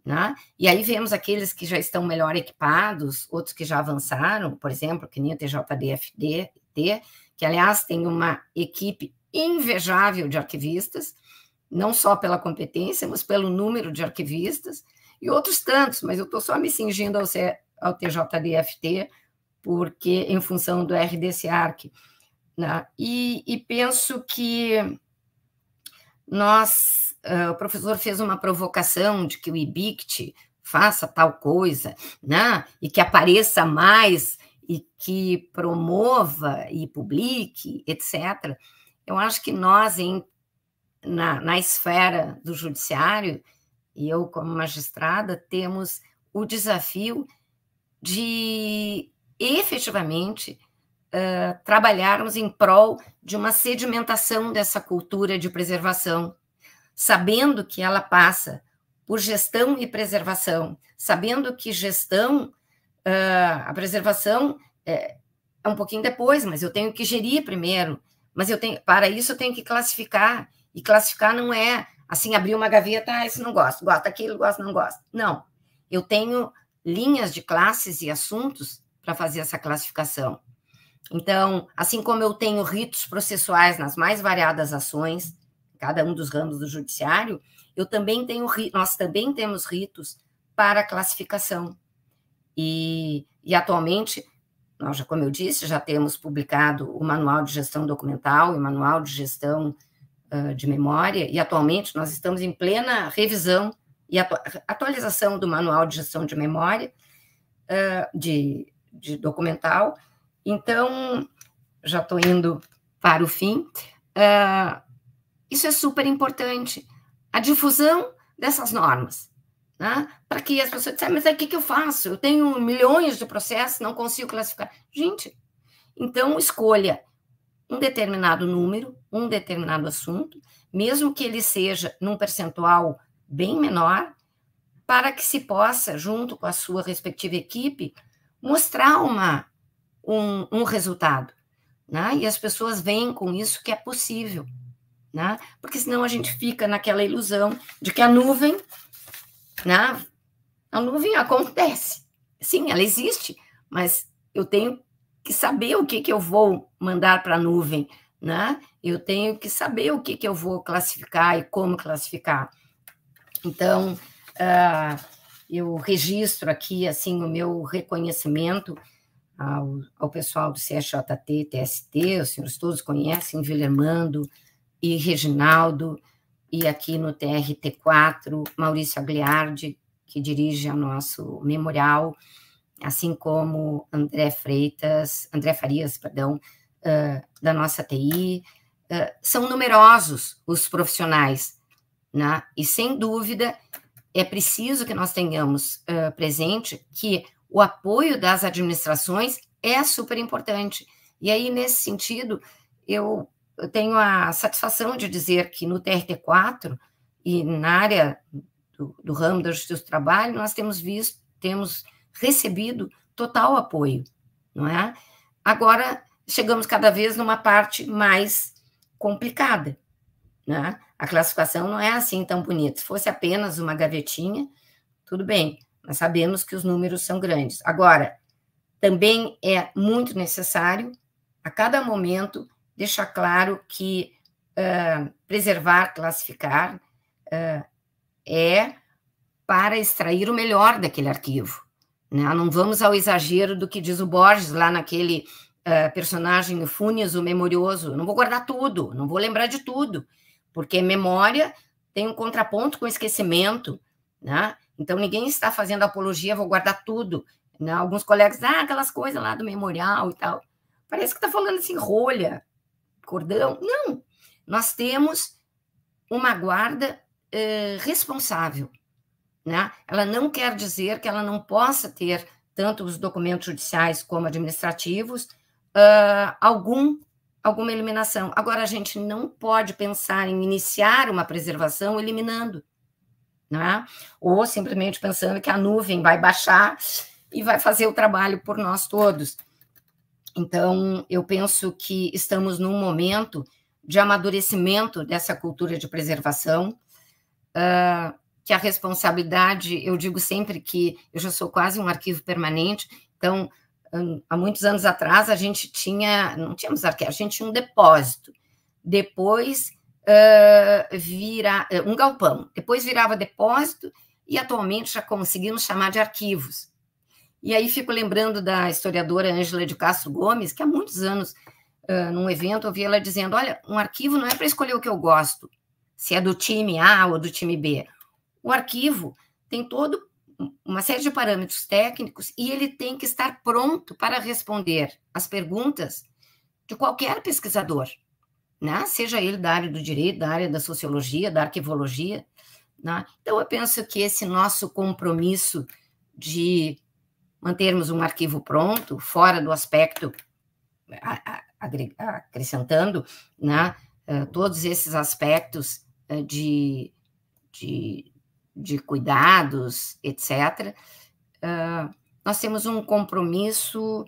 Né? E aí vemos aqueles que já estão melhor equipados, outros que já avançaram, por exemplo, que nem a TJDFT, que, aliás, tem uma equipe invejável de arquivistas, não só pela competência, mas pelo número de arquivistas, e outros tantos, mas eu estou só me cingindo ao TJDFT, porque em função do RDC-ARC. Né? E penso que o professor fez uma provocação de que o IBICT faça tal coisa, né? E que apareça mais, e que promova e publique, etc. Eu acho que nós, na esfera do judiciário, e eu como magistrada, temos o desafio de efetivamente trabalharmos em prol de uma sedimentação dessa cultura de preservação, sabendo que ela passa por gestão e preservação, sabendo que gestão, a preservação é um pouquinho depois, mas eu tenho que gerir primeiro, mas para isso eu tenho que classificar, e classificar não é assim, abrir uma gaveta, isso não gosto, gosto daquilo, gosto, não gosto. Não, eu tenho linhas de classes e assuntos para fazer essa classificação. Então, assim como eu tenho ritos processuais nas mais variadas ações, cada um dos ramos do judiciário, nós também temos ritos para classificação. E atualmente, nós, como eu disse, já temos publicado o Manual de Gestão Documental e o Manual de Gestão de Memória, e atualmente nós estamos em plena revisão e atualização do Manual de Gestão de Memória, de documental. Então, já estou indo para o fim. Isso é super importante, a difusão dessas normas, né? Para que as pessoas disseram, mas aí o que eu faço? Eu tenho milhões de processos, não consigo classificar. Gente, então escolha um determinado número, um determinado assunto, mesmo que ele seja num percentual bem menor, para que se possa, junto com a sua respectiva equipe, mostrar um resultado, né? E as pessoas veem com isso que é possível, né? Porque senão a gente fica naquela ilusão de que a nuvem, né? A nuvem acontece. Sim, ela existe, mas eu tenho que saber o que eu vou mandar para a nuvem, né? Eu tenho que saber o que eu vou classificar e como classificar. Então, eu registro aqui, assim, o meu reconhecimento ao pessoal do CSJT, TST, os senhores todos conhecem, Vilermando e Reginaldo, e aqui no TRT4, Maurício Agliardi, que dirige o nosso memorial, assim como André Farias, da nossa TI. São numerosos os profissionais, né? E, sem dúvida, é preciso que nós tenhamos presente que o apoio das administrações é super importante. E aí, nesse sentido, eu tenho a satisfação de dizer que no TRT4 e na área do ramo da Justiça do Trabalho, nós temos recebido total apoio, não é? Agora, chegamos cada vez numa parte mais complicada, né? A classificação não é assim tão bonita. Se fosse apenas uma gavetinha, tudo bem, nós sabemos que os números são grandes. Agora, também é muito necessário, a cada momento, deixar claro que preservar, classificar, é para extrair o melhor daquele arquivo, né? Não vamos ao exagero do que diz o Borges, lá naquele personagem Funes, o Memorioso. Eu não vou guardar tudo, não vou lembrar de tudo, porque memória tem um contraponto com esquecimento, né? Então, ninguém está fazendo apologia, vou guardar tudo, né? Alguns colegas, aquelas coisas lá do memorial e tal. Parece que está falando assim, rolha, cordão. Não, nós temos uma guarda responsável, né? Ela não quer dizer que ela não possa ter, tanto os documentos judiciais como administrativos, alguma eliminação. Agora, a gente não pode pensar em iniciar uma preservação eliminando, né? Ou simplesmente pensando que a nuvem vai baixar e vai fazer o trabalho por nós todos. Então, eu penso que estamos num momento de amadurecimento dessa cultura de preservação, que a responsabilidade, eu digo sempre que eu já sou quase um arquivo permanente, então, há muitos anos atrás, a gente não tínhamos arquivo, a gente tinha um depósito, depois um galpão, depois virava depósito, e atualmente já conseguimos chamar de arquivos. E aí fico lembrando da historiadora Ângela de Castro Gomes, que há muitos anos, num evento, eu ouvi ela dizendo, olha, um arquivo não é para escolher o que eu gosto, se é do time A ou do time B. O arquivo tem toda uma série de parâmetros técnicos e ele tem que estar pronto para responder às perguntas de qualquer pesquisador, né? Seja ele da área do direito, da área da sociologia, da arquivologia, né? Então, eu penso que esse nosso compromisso de mantermos um arquivo pronto, fora do aspecto, acrescentando, né, todos esses aspectos de de cuidados, etc., nós temos um compromisso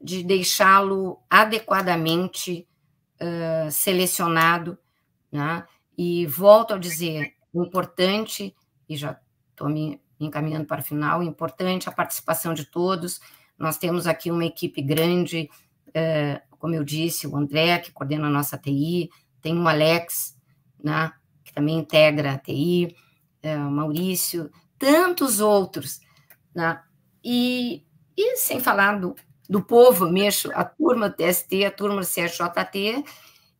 de deixá-lo adequadamente selecionado, né? E volto a dizer, importante, e já estou me encaminhando para o final, importante a participação de todos. Nós temos aqui uma equipe grande, como eu disse, o André, que coordena a nossa TI, tem o Alex, né, que também integra a TI, o Maurício, tantos outros, né? E sem falar do povo, mexo, a turma do TST, a turma do CSJT,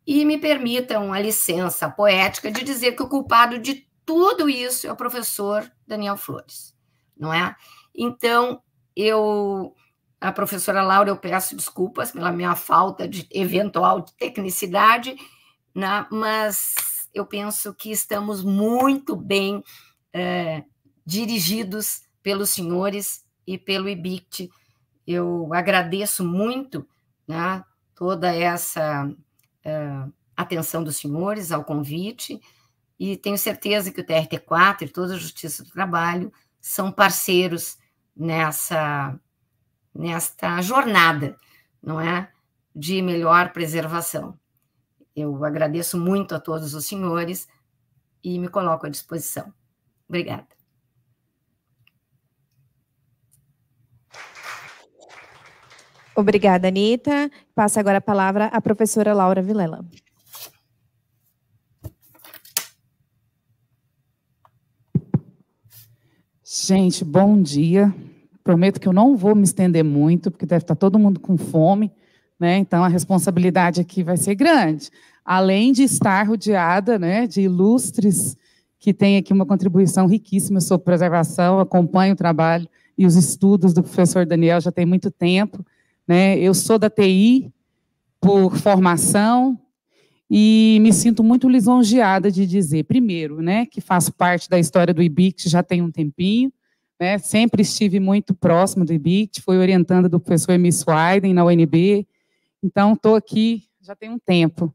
e me permitam a licença poética de dizer que o culpado de tudo isso é o professor Daniel Flores, não é? Então, a professora Laura, eu peço desculpas pela minha falta de eventual tecnicidade, né? Mas eu penso que estamos muito bem dirigidos pelos senhores e pelo IBICT. Eu agradeço muito, né, toda essa atenção dos senhores ao convite, e tenho certeza que o TRT4 e toda a Justiça do Trabalho são parceiros nesta jornada, não é, de melhor preservação. Eu agradeço muito a todos os senhores e me coloco à disposição. Obrigada. Obrigada, Anita. Passo agora a palavra à professora Laura Vilela. Gente, bom dia. Prometo que eu não vou me estender muito, porque deve estar todo mundo com fome, né? Então, a responsabilidade aqui vai ser grande. Além de estar rodeada, né, de ilustres que têm aqui uma contribuição riquíssima sobre preservação, acompanho o trabalho e os estudos do professor Daniel já tem muito tempo, né? Eu sou da TI por formação e me sinto muito lisonjeada de dizer, primeiro, né, que faço parte da história do IBICT já tem um tempinho, né, sempre estive muito próximo do IBICT, fui orientanda do professor Emil Swaiden na UNB, então estou aqui já tem um tempo.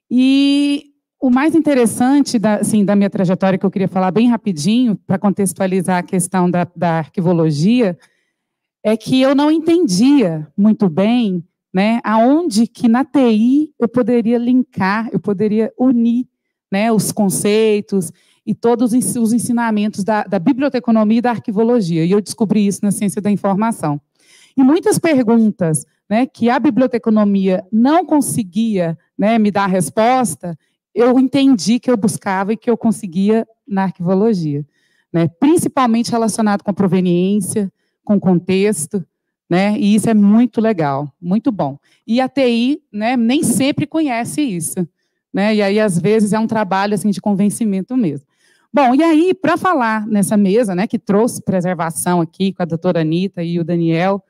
E o mais interessante da minha trajetória, que eu queria falar bem rapidinho, para contextualizar a questão da arquivologia, é que eu não entendia muito bem, né, aonde que na TI eu poderia linkar, eu poderia unir, né, os conceitos e todos os ensinamentos da biblioteconomia e da arquivologia. E eu descobri isso na ciência da informação. E muitas perguntas, né, que a biblioteconomia não conseguia, né, me dar resposta, eu entendi que eu buscava e que eu conseguia na arquivologia, né, principalmente relacionado com a proveniência, com contexto, né? E isso é muito legal, muito bom. E a TI, né, nem sempre conhece isso, né? E aí, às vezes, é um trabalho assim, de convencimento mesmo. Bom, e aí, para falar nessa mesa, né, que trouxe preservação aqui com a doutora Anita e o Daniel,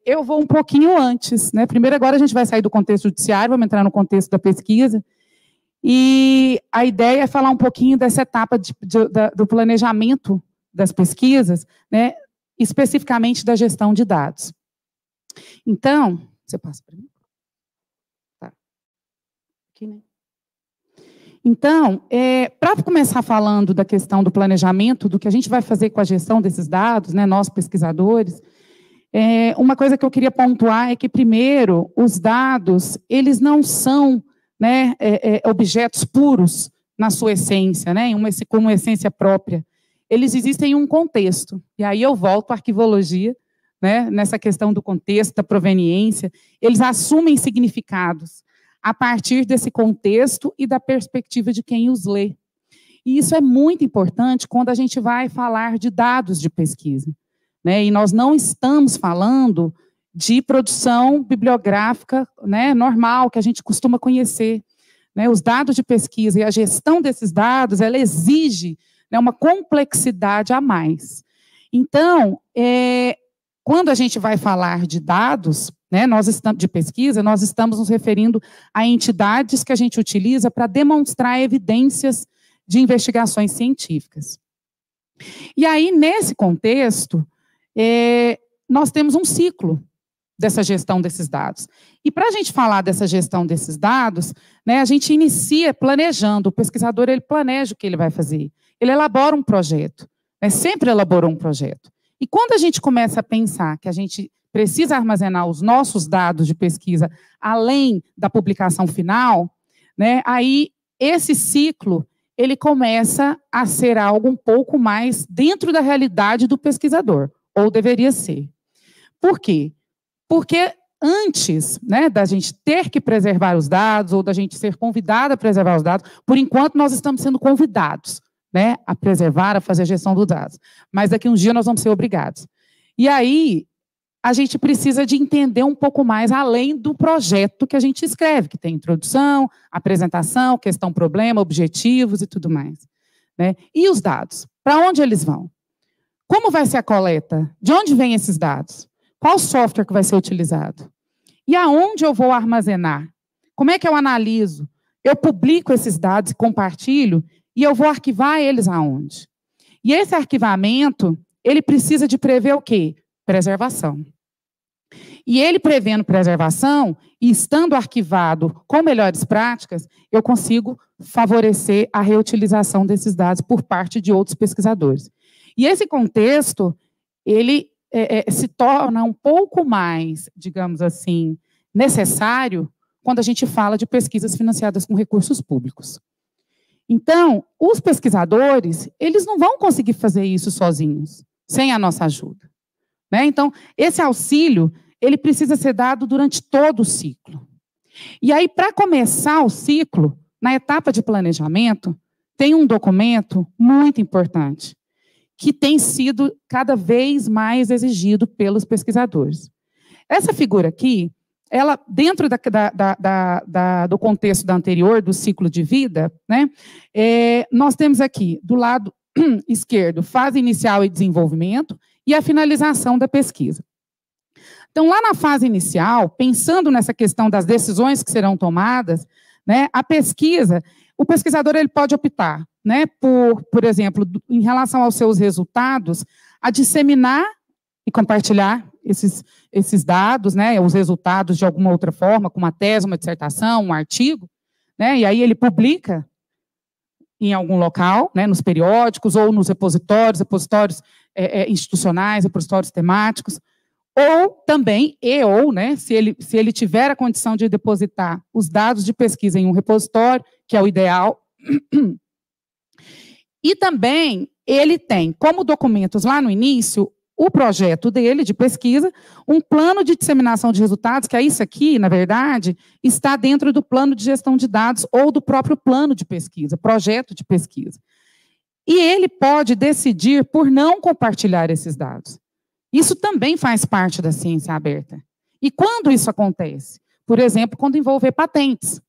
eu vou um pouquinho antes, né? Primeiro, agora a gente vai sair do contexto judiciário, vamos entrar no contexto da pesquisa, e a ideia é falar um pouquinho dessa etapa do planejamento das pesquisas, né, especificamente da gestão de dados. Então, você passa para mim? Tá. Aqui, né? Então, para começar falando da questão do planejamento, do que a gente vai fazer com a gestão desses dados, né, nós pesquisadores, uma coisa que eu queria pontuar é que, primeiro, os dados, eles não são, né, objetos puros na sua essência, né, como essência própria. Eles existem em um contexto, e aí eu volto à arquivologia, né, nessa questão do contexto, da proveniência, eles assumem significados a partir desse contexto e da perspectiva de quem os lê. E isso é muito importante quando a gente vai falar de dados de pesquisa, né, e nós não estamos falando de produção bibliográfica, né, normal, que a gente costuma conhecer, né, os dados de pesquisa e a gestão desses dados, ela exige uma complexidade a mais. Então, quando a gente vai falar de dados, né, de pesquisa, nós estamos nos referindo a entidades que a gente utiliza para demonstrar evidências de investigações científicas. E aí, nesse contexto, nós temos um ciclo dessa gestão desses dados. E para a gente falar dessa gestão desses dados, né, a gente inicia planejando, o pesquisador ele planeja o que ele vai fazer. ele elabora um projeto, né? Sempre elaborou um projeto. E quando a gente começa a pensar que a gente precisa armazenar os nossos dados de pesquisa além da publicação final, né, aí esse ciclo ele começa a ser algo um pouco mais dentro da realidade do pesquisador, ou deveria ser. Por quê? Porque antes, né, da gente ter que preservar os dados, ou da gente ser convidado a preservar os dados, por enquanto nós estamos sendo convidados, né, a preservar, a fazer a gestão dos dados. Mas daqui a um dia nós vamos ser obrigados. E aí, a gente precisa de entender um pouco mais além do projeto que a gente escreve, que tem introdução, apresentação, questão, problema, objetivos e tudo mais, né? E os dados? Para onde eles vão? Como vai ser a coleta? De onde vêm esses dados? Qual software que vai ser utilizado? E aonde eu vou armazenar? Como é que eu analiso? Eu publico esses dados e compartilho e eu vou arquivar eles aonde? E esse arquivamento, ele precisa de prever o quê? Preservação. E ele prevendo preservação e estando arquivado com melhores práticas, eu consigo favorecer a reutilização desses dados por parte de outros pesquisadores. E esse contexto, ele se torna um pouco mais, digamos assim, necessário quando a gente fala de pesquisas financiadas com recursos públicos. Então, os pesquisadores, eles não vão conseguir fazer isso sozinhos, sem a nossa ajuda, né? Então, esse auxílio, ele precisa ser dado durante todo o ciclo. E aí, para começar o ciclo, na etapa de planejamento, tem um documento muito importante, que tem sido cada vez mais exigido pelos pesquisadores. Essa figura aqui, ela, dentro do contexto da anterior, do ciclo de vida, né, nós temos aqui, do lado esquerdo, fase inicial e desenvolvimento, e a finalização da pesquisa. Então, lá na fase inicial, pensando nessa questão das decisões que serão tomadas, né, a pesquisa, o pesquisador ele pode optar, né, por exemplo, em relação aos seus resultados, a disseminar e compartilhar esses dados, né, os resultados de alguma outra forma, com uma tese, uma dissertação, um artigo, né, e aí ele publica em algum local, né, nos periódicos ou nos repositórios institucionais, repositórios temáticos, ou também, né, se ele tiver a condição de depositar os dados de pesquisa em um repositório, que é o ideal. E também ele tem como documentos lá no início o projeto dele de pesquisa, um plano de disseminação de resultados, que é isso aqui, na verdade, está dentro do plano de gestão de dados ou do próprio plano de pesquisa, projeto de pesquisa. E ele pode decidir por não compartilhar esses dados. Isso também faz parte da ciência aberta. E quando isso acontece? Por exemplo, quando envolver patentes,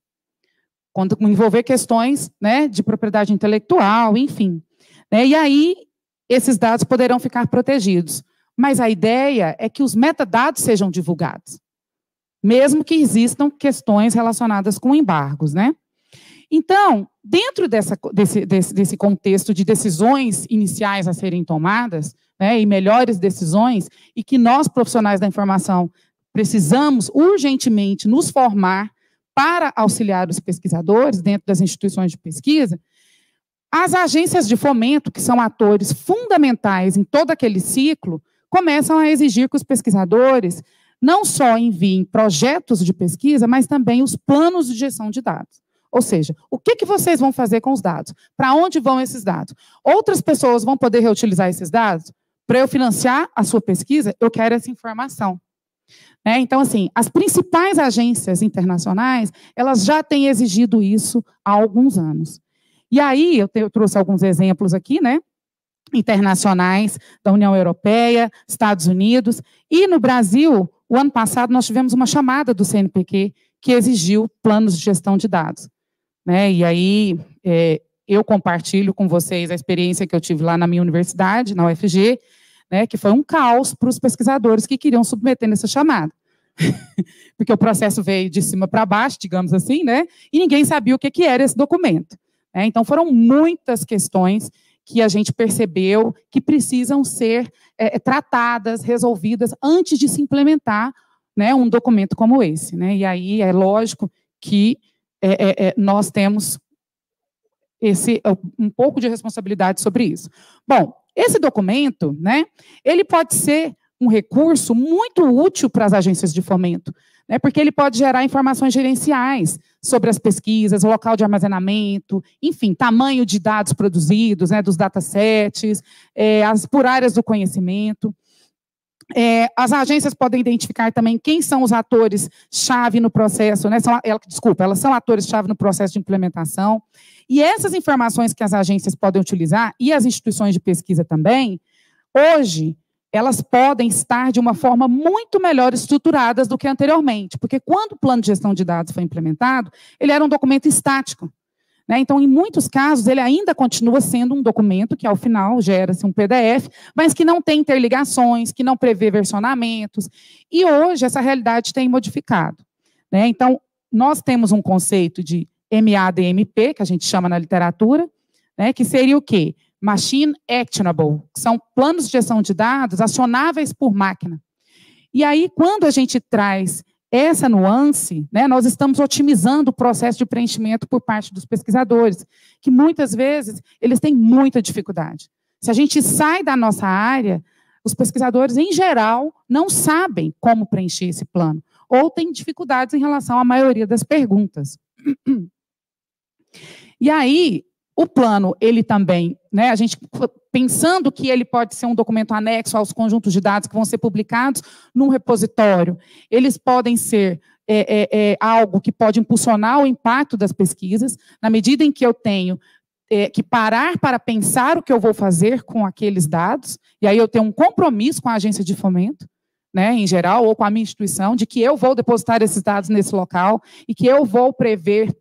quando envolver questões, né, de propriedade intelectual, enfim. Né, e aí, esses dados poderão ficar protegidos. Mas a ideia é que os metadados sejam divulgados, mesmo que existam questões relacionadas com embargos, né? Então, dentro desse contexto de decisões iniciais a serem tomadas, né, e melhores decisões, e que nós, profissionais da informação, precisamos urgentemente nos formar para auxiliar os pesquisadores dentro das instituições de pesquisa, as agências de fomento, que são atores fundamentais em todo aquele ciclo, começam a exigir que os pesquisadores não só enviem projetos de pesquisa, mas também os planos de gestão de dados. Ou seja, o que vocês vão fazer com os dados? Para onde vão esses dados? Outras pessoas vão poder reutilizar esses dados? Para eu financiar a sua pesquisa, eu quero essa informação. Né? Então, assim, as principais agências internacionais, elas já têm exigido isso há alguns anos. E aí, eu trouxe alguns exemplos aqui, né, internacionais, da União Europeia, Estados Unidos, e no Brasil, o ano passado, nós tivemos uma chamada do CNPq que exigiu planos de gestão de dados. Né? E aí, eu compartilho com vocês a experiência que eu tive lá na minha universidade, na UFG, né, que foi um caos para os pesquisadores que queriam submeter nessa chamada. Porque o processo veio de cima para baixo, digamos assim, né, e ninguém sabia o que era esse documento. Então, foram muitas questões que a gente percebeu que precisam ser tratadas, resolvidas, antes de se implementar, né, um documento como esse. Né? E aí é lógico que nós temos um pouco de responsabilidade sobre isso. Bom, esse documento, né, ele pode ser um recurso muito útil para as agências de fomento, né, porque ele pode gerar informações gerenciais sobre as pesquisas, local de armazenamento, enfim, tamanho de dados produzidos, né, dos datasets, por áreas do conhecimento. As agências podem identificar também quem são os atores-chave no processo, né? Elas são atores-chave no processo de implementação. E essas informações que as agências podem utilizar, e as instituições de pesquisa também, hoje, elas podem estar de uma forma muito melhor estruturadas do que anteriormente, porque quando o plano de gestão de dados foi implementado, ele era um documento estático, né? Então, em muitos casos, ele ainda continua sendo um documento que, ao final, gera-se um PDF, mas que não tem interligações, que não prevê versionamentos. E hoje, essa realidade tem modificado, né? Então, nós temos um conceito de MADMP, que a gente chama na literatura, né, que seria o quê? Machine Actionable, que são planos de gestão de dados acionáveis por máquina. E aí, quando a gente traz essa nuance, né, nós estamos otimizando o processo de preenchimento por parte dos pesquisadores, que muitas vezes eles têm muita dificuldade. Se a gente sai da nossa área, os pesquisadores, em geral, não sabem como preencher esse plano, ou têm dificuldades em relação à maioria das perguntas. E aí, o plano, ele também, né, a gente pensando que ele pode ser um documento anexo aos conjuntos de dados que vão ser publicados num repositório, eles podem ser algo que pode impulsionar o impacto das pesquisas, na medida em que eu tenho que parar para pensar o que eu vou fazer com aqueles dados, e aí eu tenho um compromisso com a agência de fomento, né, em geral, ou com a minha instituição, de que eu vou depositar esses dados nesse local e que eu vou prever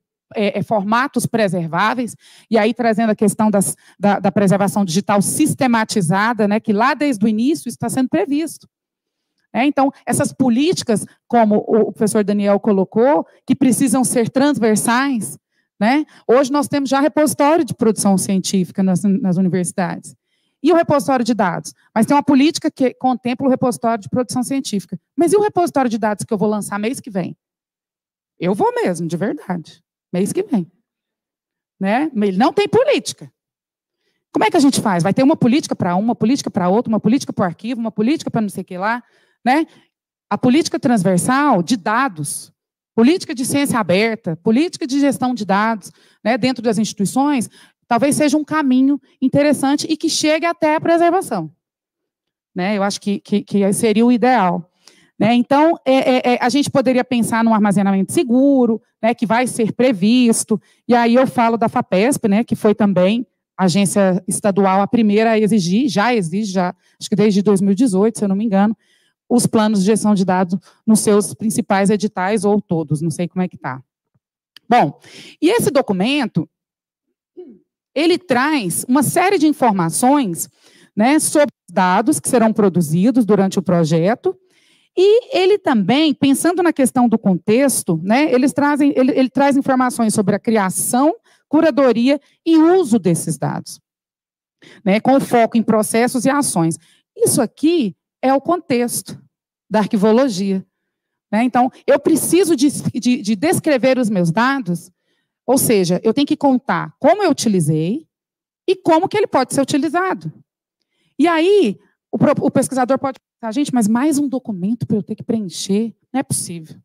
formatos preserváveis, e aí trazendo a questão da preservação digital sistematizada, né, que lá desde o início está sendo previsto. Então, essas políticas, como o professor Daniel colocou, que precisam ser transversais, né? Hoje nós temos já repositório de produção científica nas universidades. E o repositório de dados? Mas tem uma política que contempla o repositório de produção científica. Mas e o repositório de dados que eu vou lançar mês que vem? Eu vou mesmo, de verdade. Mês que vem. Né? Ele não tem política. Como é que a gente faz? Vai ter uma política para uma política para outra, uma política para o arquivo, uma política para não sei o que lá. Né? A política transversal de dados, política de ciência aberta, política de gestão de dados, né, dentro das instituições, talvez seja um caminho interessante e que chegue até a preservação. Né? Eu acho que seria o ideal. Né? Então, a gente poderia pensar num armazenamento seguro, né, que vai ser previsto, e aí eu falo da FAPESP, né, que foi também a agência estadual a primeira a exigir, já exige, acho que desde 2018, se eu não me engano, os planos de gestão de dados nos seus principais editais, ou todos, não sei como é que está. Bom, e esse documento, ele traz uma série de informações, né, sobre os dados que serão produzidos durante o projeto. E ele também, pensando na questão do contexto, né, ele traz informações sobre a criação, curadoria e uso desses dados, né, com foco em processos e ações. Isso aqui é o contexto da arquivologia. Né? Então, eu preciso de descrever os meus dados, ou seja, eu tenho que contar como eu utilizei e como que ele pode ser utilizado. E aí, o pesquisador pode pensar, gente, mas mais um documento para eu ter que preencher, não é possível.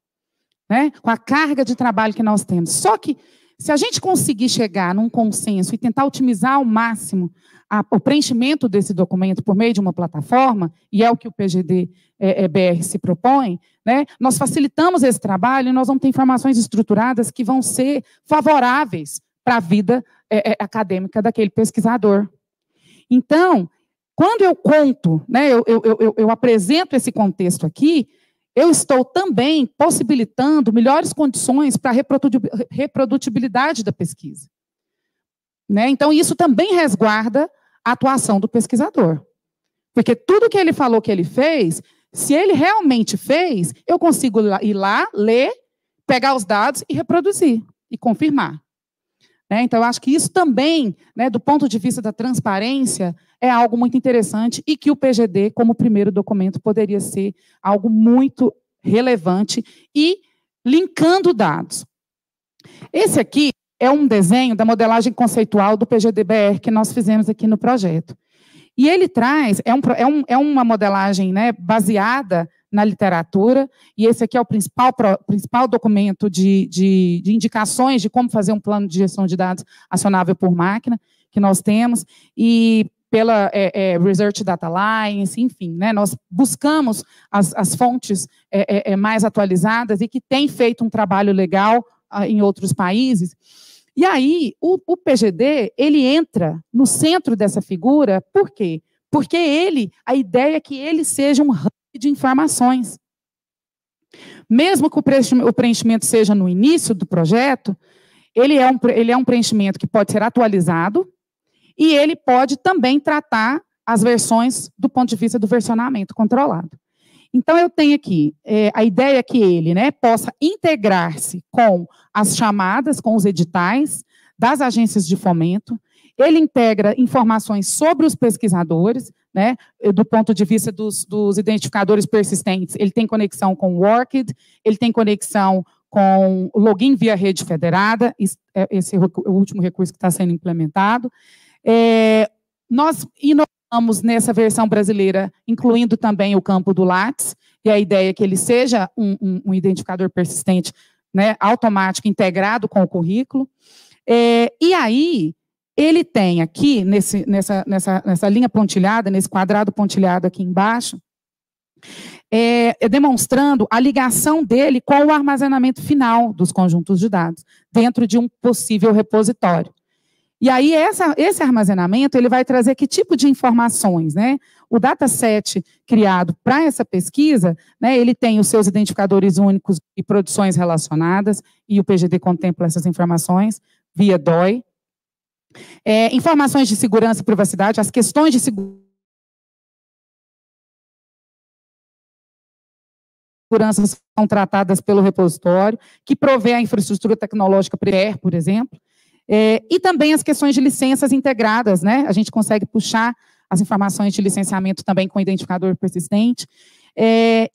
Né? Com a carga de trabalho que nós temos. Só que, se a gente conseguir chegar num consenso e tentar otimizar ao máximo o preenchimento desse documento por meio de uma plataforma, e é o que o PGD-BR se propõe, né, nós facilitamos esse trabalho e nós vamos ter informações estruturadas que vão ser favoráveis para a vida acadêmica daquele pesquisador. Então, quando eu conto, né, eu apresento esse contexto aqui, eu estou também possibilitando melhores condições para a reprodutibilidade da pesquisa. Né? Então, isso também resguarda a atuação do pesquisador. Porque tudo que ele falou que ele fez, se ele realmente fez, eu consigo ir lá, ler, pegar os dados e reproduzir, e confirmar. Né? Então, eu acho que isso também, né, do ponto de vista da transparência, é algo muito interessante e que o PGD, como primeiro documento, poderia ser algo muito relevante e linkando dados. Esse aqui é um desenho da modelagem conceitual do PGD-BR que nós fizemos aqui no projeto. E ele traz, uma modelagem, né, baseada na literatura, e esse aqui é o principal documento de indicações de como fazer um plano de gestão de dados acionável por máquina, que nós temos, e pela Research Data Alliance, enfim, né, nós buscamos as fontes mais atualizadas e que têm feito um trabalho legal em outros países. E aí, o PGD, ele entra no centro dessa figura, por quê? Porque a ideia é que ele seja um hub de informações. Mesmo que o preenchimento seja no início do projeto, ele é um preenchimento que pode ser atualizado e ele pode também tratar as versões do ponto de vista do versionamento controlado. Então, eu tenho aqui a ideia que ele, né, possa integrar-se com as chamadas, com os editais das agências de fomento. Ele integra informações sobre os pesquisadores, né, do ponto de vista dos identificadores persistentes. Ele tem conexão com o ORCID, ele tem conexão com o login via rede federada, esse é o último recurso que está sendo implementado. Nós inovamos nessa versão brasileira, incluindo também o campo do Lattes, e a ideia é que ele seja um identificador persistente, né, automático, integrado com o currículo. E aí, ele tem aqui, nessa linha pontilhada, nesse quadrado pontilhado aqui embaixo, demonstrando a ligação dele com o armazenamento final dos conjuntos de dados, dentro de um possível repositório. E aí, esse armazenamento, ele vai trazer que tipo de informações, né? O dataset criado para essa pesquisa, né, ele tem os seus identificadores únicos e produções relacionadas, e o PGD contempla essas informações via DOI. Informações de segurança e privacidade, as questões de segurança são tratadas pelo repositório, que provê a infraestrutura tecnológica PREER, por exemplo. E também as questões de licenças integradas, né? A gente consegue puxar as informações de licenciamento também com identificador persistente.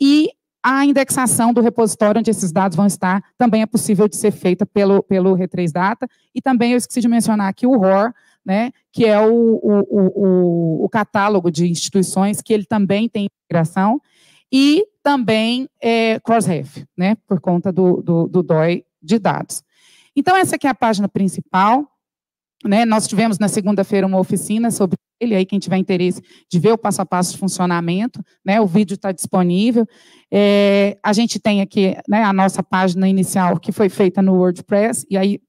E a indexação do repositório onde esses dados vão estar também é possível de ser feita pelo R3Data. E também eu esqueci de mencionar aqui o ROR, né? Que é o catálogo de instituições que ele também tem integração. E também Crossref, né? Por conta do DOI de dados. Então, essa aqui é a página principal, né? Nós tivemos na segunda-feira uma oficina sobre ele, aí quem tiver interesse de ver o passo a passo de funcionamento, né? O vídeo está disponível. A gente tem aqui, né, a nossa página inicial que foi feita no WordPress, e aí,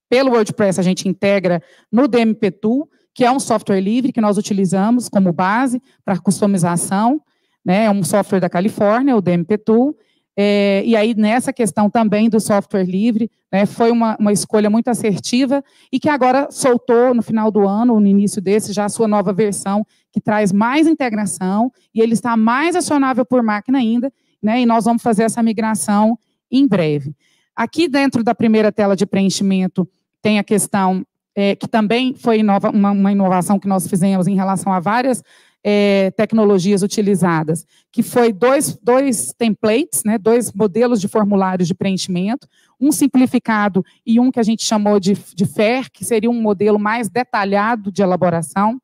pelo WordPress, a gente integra no DMP Tool, que é um software livre que nós utilizamos como base para customização, né? É um software da Califórnia, o DMP Tool. E aí, nessa questão também do software livre, né, foi uma escolha muito assertiva e que agora soltou no final do ano, no início desse, já a sua nova versão, que traz mais integração e ele está mais acionável por máquina ainda, né, e nós vamos fazer essa migração em breve. Aqui dentro da primeira tela de preenchimento tem a questão que também foi uma inovação que nós fizemos em relação a várias tecnologias utilizadas, que foi dois templates, né, 2 modelos de formulários de preenchimento, um simplificado e um que a gente chamou de FAIR, que seria um modelo mais detalhado de elaboração,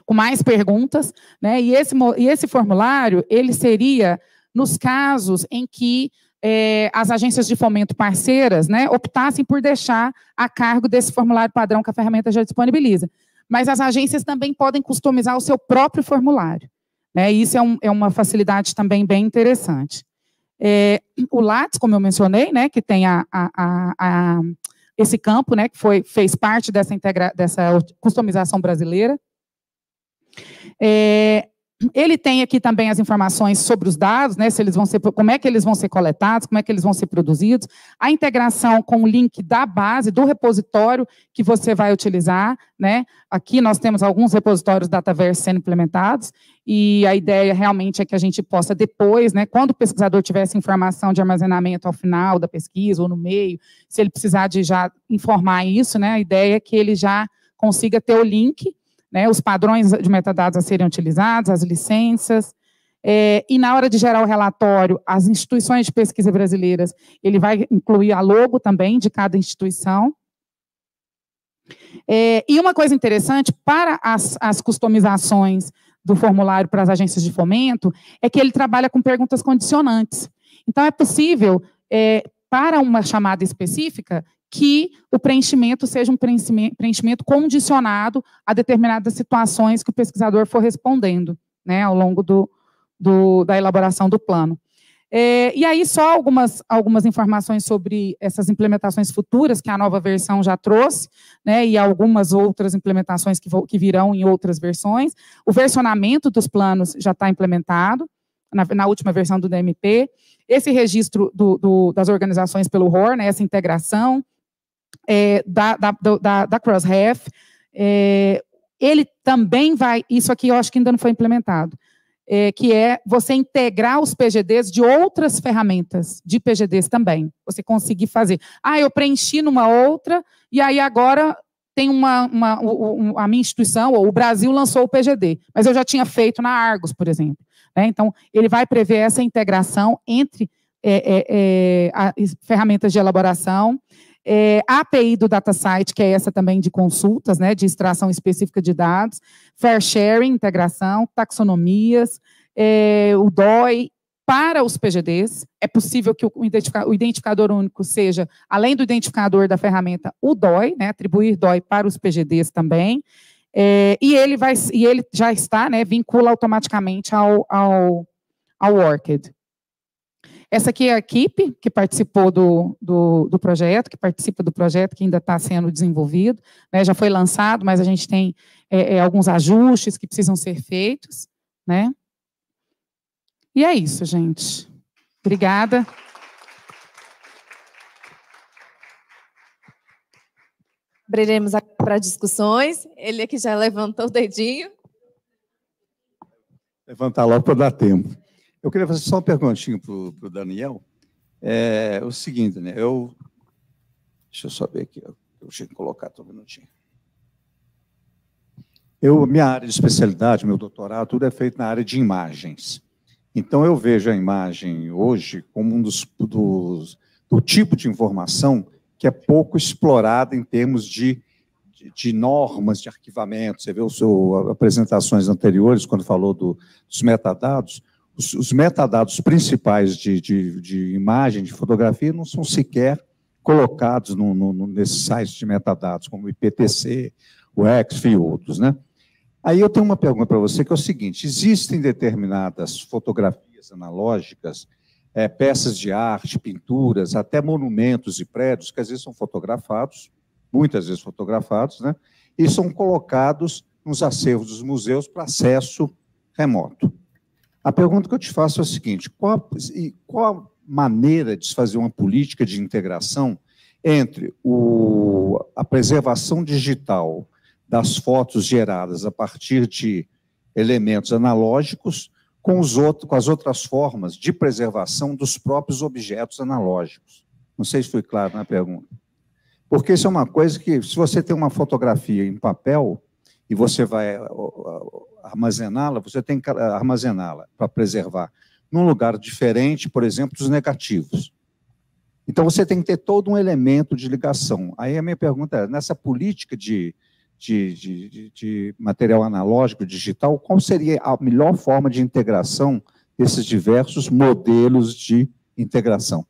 com mais perguntas, né, e esse formulário, ele seria nos casos em que as agências de fomento parceiras, né, optassem por deixar a cargo desse formulário padrão que a ferramenta já disponibiliza. Mas as agências também podem customizar o seu próprio formulário, né? Isso é uma facilidade também bem interessante. O Lattes, como eu mencionei, né, que tem esse campo, né, que fez parte dessa customização brasileira. Ele tem aqui também as informações sobre os dados, né, como é que eles vão ser coletados, como é que eles vão ser produzidos, a integração com o link da base, do repositório que você vai utilizar, né. Aqui nós temos alguns repositórios Dataverse sendo implementados, e a ideia realmente é que a gente possa depois, né, quando o pesquisador tiver essa informação de armazenamento ao final da pesquisa ou no meio, se ele precisar de já informar isso, né, a ideia é que ele já consiga ter o link, né, os padrões de metadados a serem utilizados, as licenças, e na hora de gerar o relatório, as instituições de pesquisa brasileiras, ele vai incluir a logo também de cada instituição, E uma coisa interessante para as customizações do formulário para as agências de fomento é que ele trabalha com perguntas condicionantes. Então, é possível, para uma chamada específica, que o preenchimento seja um preenchimento condicionado a determinadas situações que o pesquisador for respondendo, né, ao longo da elaboração do plano. E aí, só algumas informações sobre essas implementações futuras que a nova versão já trouxe, né, e algumas outras implementações que virão em outras versões. O versionamento dos planos já está implementado, na última versão do DMP. Esse registro das organizações pelo ROR, né, essa integração da Crossref, ele também vai, isso aqui eu acho que ainda não foi implementado, que é você integrar os PGDs de outras ferramentas de PGDs também. Você conseguir fazer. Eu preenchi numa outra, e aí agora tem a minha instituição, ou o Brasil lançou o PGD, mas eu já tinha feito na Argos, por exemplo. Então, ele vai prever essa integração entre as ferramentas de elaboração, a API do DataSite, que é essa também de consultas, né, de extração específica de dados, Fair Sharing, integração, taxonomias, o DOI para os PGDs. É possível que o identificador único seja, além do identificador da ferramenta, o DOI, né, atribuir DOI para os PGDs também, e ele já está, né, vincula automaticamente ao ORCID. Essa aqui é a equipe que participou do projeto, que participa do projeto, que ainda está sendo desenvolvido, né, já foi lançado, mas a gente tem alguns ajustes que precisam ser feitos, né? E é isso, gente. Obrigada. Abriremos para discussões. Ele aqui já levantou o dedinho. Levantar logo para dar tempo. Eu queria fazer só uma perguntinha para o Daniel. O seguinte, né? Deixa eu só ver aqui. Eu tinha que colocar só um minutinho. Minha área de especialidade, meu doutorado, tudo é feito na área de imagens. Então, eu vejo a imagem hoje como um do tipo de informação que é pouco explorada em termos de normas de arquivamento. Você vê as apresentações anteriores, quando falou dos metadados. Os metadados principais de imagem, de fotografia, não são sequer colocados nesses sites de metadados, como o IPTC, o EXF e outros, né? Aí eu tenho uma pergunta para você, que é o seguinte: existem determinadas fotografias analógicas, peças de arte, pinturas, até monumentos e prédios, que às vezes são fotografados, muitas vezes fotografados, né? E são colocados nos acervos dos museus para acesso remoto. A pergunta que eu te faço é a seguinte: qual a maneira de se fazer uma política de integração entre a preservação digital das fotos geradas a partir de elementos analógicos com as outras formas de preservação dos próprios objetos analógicos? Não sei se foi claro na pergunta. Porque isso é uma coisa que, se você tem uma fotografia em papel e você vai armazená-la, você tem que armazená-la para preservar num lugar diferente, por exemplo, dos negativos. Então, você tem que ter todo um elemento de ligação. Aí a minha pergunta é, nessa política de material analógico, digital, qual seria a melhor forma de integração desses diversos modelos de integração?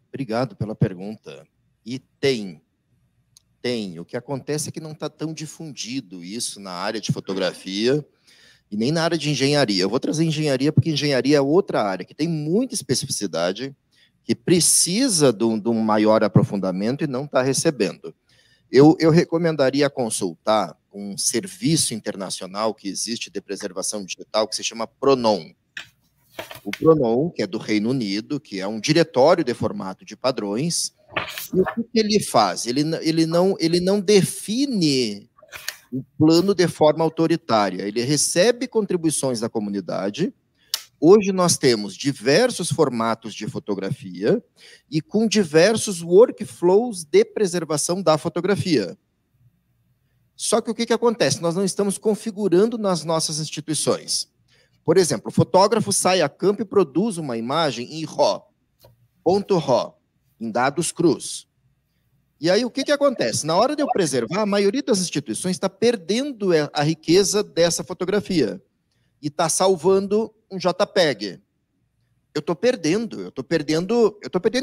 Obrigado pela pergunta. E tem. O que acontece é que não está tão difundido isso na área de fotografia e nem na área de engenharia. Eu vou trazer engenharia porque engenharia é outra área que tem muita especificidade, que precisa de um maior aprofundamento e não está recebendo. Eu recomendaria consultar um serviço internacional que existe de preservação digital que se chama PRONON. O PRONON, que é do Reino Unido, que é um diretório de formato de padrões. E o que ele faz? Ele não define o plano de forma autoritária. Ele recebe contribuições da comunidade. Hoje nós temos diversos formatos de fotografia e com diversos workflows de preservação da fotografia. Só que o que acontece? Nós não estamos configurando nas nossas instituições. Por exemplo, o fotógrafo sai a campo e produz uma imagem em RAW, .RAW, em dados crus. E aí, o que acontece? Na hora de eu preservar, a maioria das instituições está perdendo a riqueza dessa fotografia e está salvando um JPEG. Eu estou perdendo,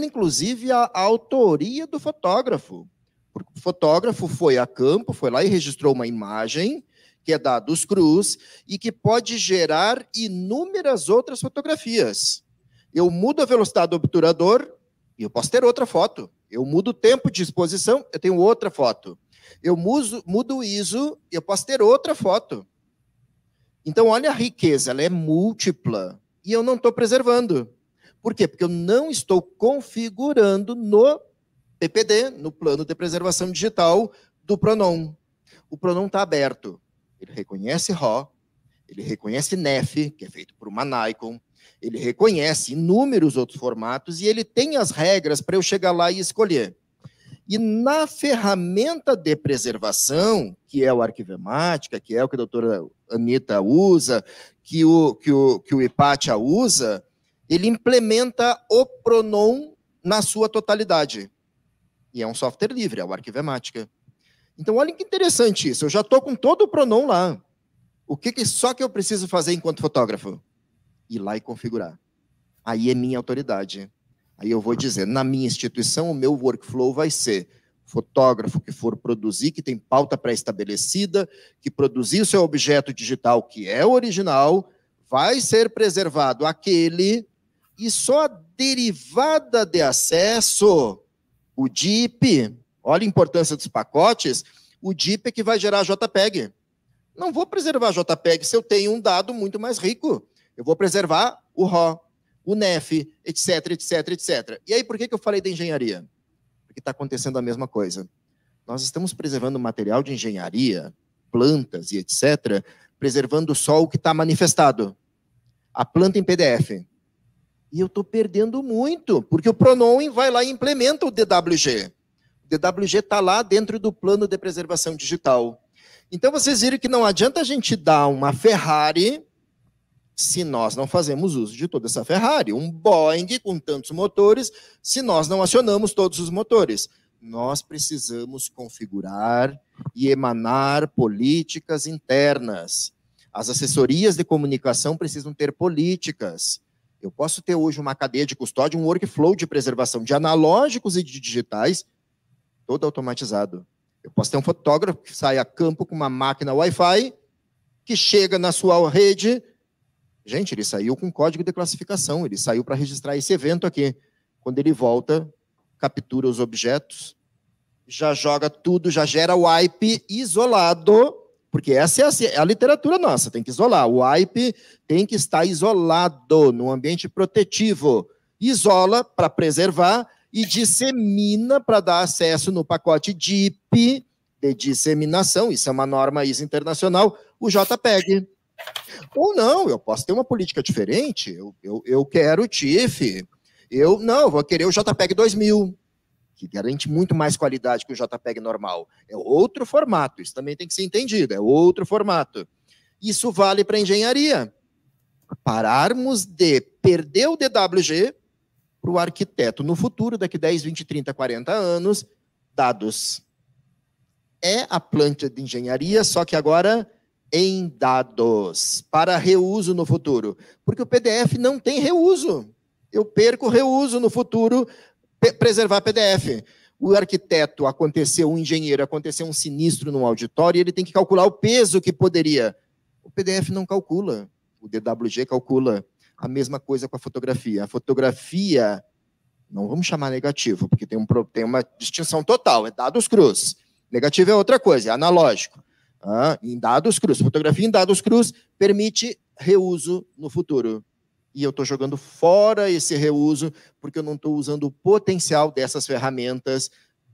inclusive, a autoria do fotógrafo. Porque o fotógrafo foi a campo, foi lá e registrou uma imagem, que é dados crus, e que pode gerar inúmeras outras fotografias. Eu mudo a velocidade do obturador e eu posso ter outra foto. Eu mudo o tempo de exposição, eu tenho outra foto. Eu mudo o ISO e eu posso ter outra foto. Então, olha a riqueza, ela é múltipla. E eu não estou preservando. Por quê? Porque eu não estou configurando no PPD, no plano de preservação digital do Pronom. O Pronom está aberto. Ele reconhece RAW, ele reconhece NEF, que é feito por uma Nikon, ele reconhece inúmeros outros formatos e ele tem as regras para eu chegar lá e escolher. E na ferramenta de preservação, que é o Arquivemática, que é o que a doutora Anitta usa, que o Hipátia usa, ele implementa o Pronom na sua totalidade. E é um software livre, é o Arquivemática. Então, olha que interessante isso. Eu já estou com todo o Pronom lá. O que só que eu preciso fazer enquanto fotógrafo? Ir lá e configurar. Aí é minha autoridade. Aí eu vou dizer, na minha instituição, o meu workflow vai ser fotógrafo que for produzir, que tem pauta pré-estabelecida, que produzir o seu objeto digital, que é original, vai ser preservado aquele, e só a derivada de acesso, o DIP, olha a importância dos pacotes, o DIP é que vai gerar JPEG. Não vou preservar JPEG se eu tenho um dado muito mais rico. Eu vou preservar o RAW, o NEF, etc, etc, etc. E aí, por que eu falei da engenharia? Porque está acontecendo a mesma coisa. Nós estamos preservando material de engenharia, plantas e etc., preservando só o que está manifestado. A planta em PDF. E eu estou perdendo muito, porque o Pronom vai lá e implementa o DWG. O DWG está lá dentro do plano de preservação digital. Então, vocês viram que não adianta a gente dar uma Ferrari se nós não fazemos uso de toda essa Ferrari. Um Boeing com tantos motores, se nós não acionamos todos os motores. Nós precisamos configurar e emanar políticas internas. As assessorias de comunicação precisam ter políticas. Eu posso ter hoje uma cadeia de custódia, um workflow de preservação de analógicos e de digitais, todo automatizado. Eu posso ter um fotógrafo que sai a campo com uma máquina Wi-Fi, que chega na sua rede. Gente, ele saiu com código de classificação, ele saiu para registrar esse evento aqui. Quando ele volta, captura os objetos, já joga tudo, já gera o wipe isolado, porque essa é a literatura nossa, tem que isolar. O wipe tem que estar isolado, num ambiente protetivo. Isola para preservar e dissemina para dar acesso no pacote DIP, de disseminação, isso é uma norma ISO internacional, o JPEG. Ou não, eu posso ter uma política diferente, eu quero o TIFF, eu vou querer o JPEG 2000, que garante muito mais qualidade que o JPEG normal. É outro formato, isso também tem que ser entendido, é outro formato. Isso vale para engenharia. Pararmos de perder o DWG para o arquiteto no futuro, daqui 10, 20, 30, 40 anos, dados. É a planta de engenharia, só que agora em dados, para reuso no futuro. Porque o PDF não tem reuso. Eu perco reuso no futuro, preservar PDF. O arquiteto aconteceu, o engenheiro aconteceu um sinistro no auditório e ele tem que calcular o peso que poderia. O PDF não calcula, o DWG calcula. A mesma coisa com a fotografia. A fotografia, não vamos chamar negativo, porque tem uma distinção total, é dados crus. Negativo é outra coisa, é analógico. Em dados crus. Fotografia em dados crus permite reuso no futuro. E eu estou jogando fora esse reuso porque eu não estou usando o potencial dessas ferramentas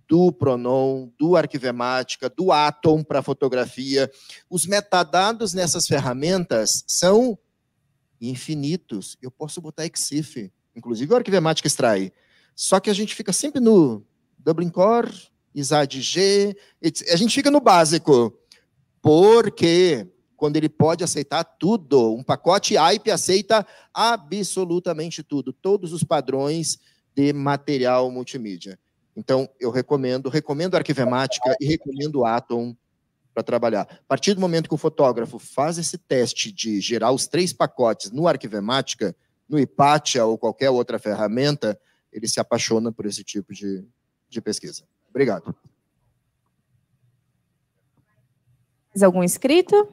do Pronom, do Arquivemática, do Atom para fotografia. Os metadados nessas ferramentas são infinitos. Eu posso botar EXIF, inclusive o Arquivemática extrai. Só que a gente fica sempre no Dublin Core, ISAD-G, a gente fica no básico. Porque quando ele pode aceitar tudo, um pacote AIP aceita absolutamente tudo, todos os padrões de material multimídia. Então, eu recomendo a Arquivemática e recomendo o Atom para trabalhar. A partir do momento que o fotógrafo faz esse teste de gerar os 3 pacotes no Arquivemática, no Hypatia ou qualquer outra ferramenta, ele se apaixona por esse tipo de pesquisa. Obrigado. Mais algum inscrito?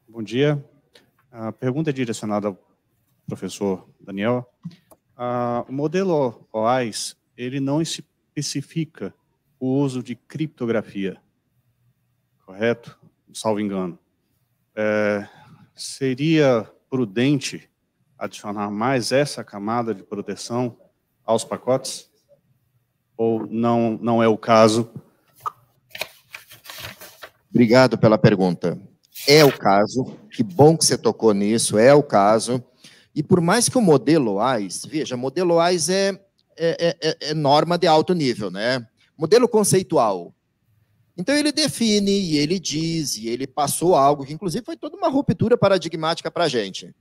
Bom dia. A pergunta é direcionada ao professor Daniel. O modelo OAIS, ele não especifica o uso de criptografia, correto? Salvo engano. Seria prudente adicionar mais essa camada de proteção aos pacotes? Ou não é o caso? Obrigado pela pergunta. É o caso, que bom que você tocou nisso, é o caso. E por mais que o modelo OAIS, veja, modelo OAIS é norma de alto nível, né? Modelo conceitual. Então ele define, e ele diz, e ele passou algo que inclusive foi toda uma ruptura paradigmática para a gente.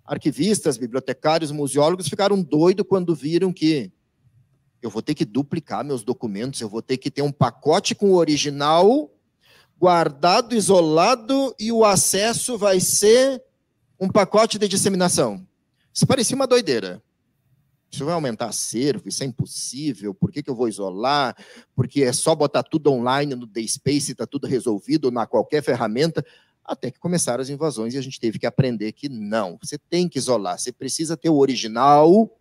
Arquivistas, bibliotecários, museólogos ficaram doidos quando viram que eu vou ter que duplicar meus documentos, eu vou ter que ter um pacote com o original guardado, isolado, e o acesso vai ser um pacote de disseminação. Isso parecia uma doideira. Isso vai aumentar acervo, isso é impossível, por que eu vou isolar? Porque é só botar tudo online no DSpace e está tudo resolvido na qualquer ferramenta, até que começaram as invasões e a gente teve que aprender que não, você tem que isolar, você precisa ter o original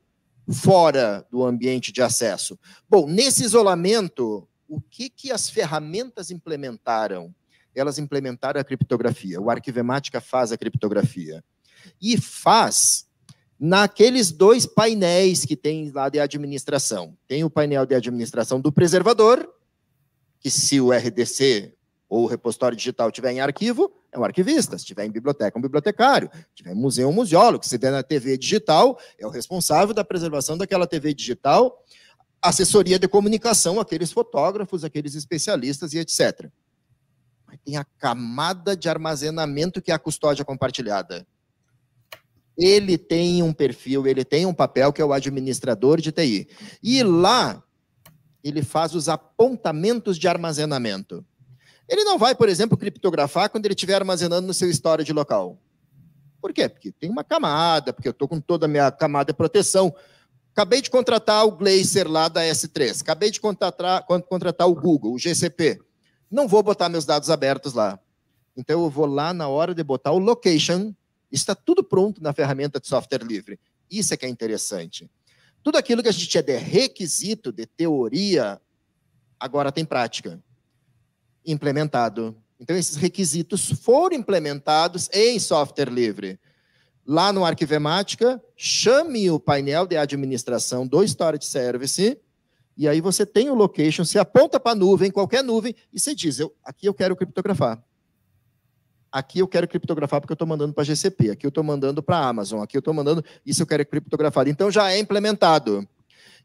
fora do ambiente de acesso. Bom, nesse isolamento, o que as ferramentas implementaram? Elas implementaram a criptografia. O Arquivemática faz a criptografia. E faz naqueles 2 painéis que tem lá de administração. Tem o painel de administração do preservador, que se o RDC ou o repositório digital tiver em arquivo, é um arquivista. Se tiver em biblioteca, é um bibliotecário. Se tiver em museu, é um museólogo. Se tiver na TV digital, é o responsável da preservação daquela TV digital. Assessoria de comunicação, aqueles fotógrafos, aqueles especialistas e etc. Mas tem a camada de armazenamento que é a custódia compartilhada. Ele tem um perfil, ele tem um papel que é o administrador de TI. E lá, ele faz os apontamentos de armazenamento. Ele não vai, por exemplo, criptografar quando ele estiver armazenando no seu storage local. Por quê? Porque tem uma camada, porque eu estou com toda a minha camada de proteção. Acabei de contratar o Glacier lá da S3. Acabei de contratar o Google, o GCP. Não vou botar meus dados abertos lá. Então, eu vou lá na hora de botar o location. Está tudo pronto na ferramenta de software livre. Isso é que é interessante. Tudo aquilo que a gente tinha de requisito, de teoria, agora tem prática. Implementado. Então, esses requisitos foram implementados em software livre. Lá no Arquivemática, chame o painel de administração do Storage Service, e aí você tem o location, você aponta para a nuvem, qualquer nuvem, e você diz, aqui eu quero criptografar. Aqui eu quero criptografar porque eu estou mandando para a GCP, aqui eu estou mandando para a Amazon, aqui eu estou mandando, isso eu quero criptografar. Então já é implementado.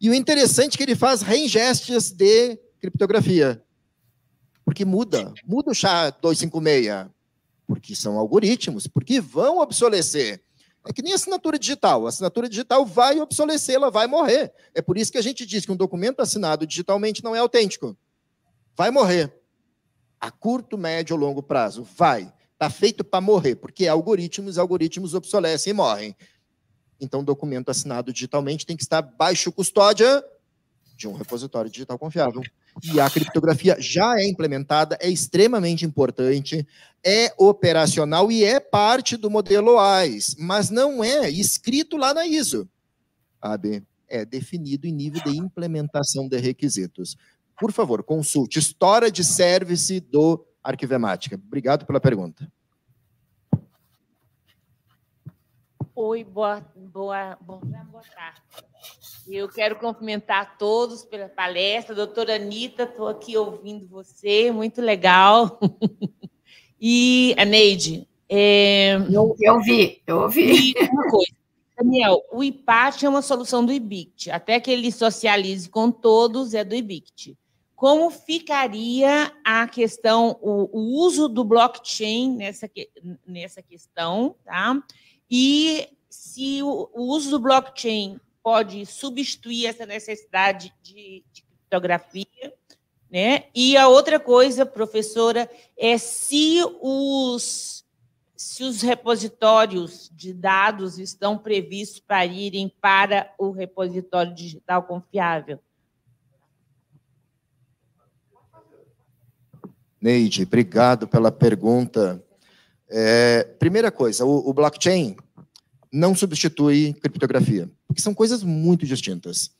E o interessante é que ele faz reingestes de criptografia. Porque muda o SHA-256, porque são algoritmos, porque vão obsolecer. É que nem assinatura digital. A assinatura digital vai obsolecer, ela vai morrer. É por isso que a gente diz que um documento assinado digitalmente não é autêntico. Vai morrer. A curto, médio ou longo prazo, vai. Está feito para morrer, porque algoritmos obsolecem e morrem. Então, documento assinado digitalmente tem que estar baixo custódia de um repositório digital confiável. E a criptografia já é implementada, é extremamente importante, é operacional e é parte do modelo OAIS, mas não é escrito lá na ISO. Sabe? É definido em nível de implementação de requisitos. Por favor, consulte Storage Service do Arquivemática. Obrigado pela pergunta. Oi, boa tarde. Eu quero cumprimentar a todos pela palestra. Doutora Anitta, estou aqui ouvindo você, muito legal. E a Neide... Eu ouvi. Uma coisa. Daniel, o IPAT é uma solução do IBICT. Até que ele socialize com todos, é do IBICT. como ficaria a questão, o uso do blockchain nessa questão, tá? E se o uso do blockchain pode substituir essa necessidade de criptografia, né? E a outra coisa, professora, é se os repositórios de dados estão previstos para irem para o repositório digital confiável. Neide, obrigado pela pergunta. Primeira coisa, o blockchain não substitui criptografia, porque são coisas muito distintas.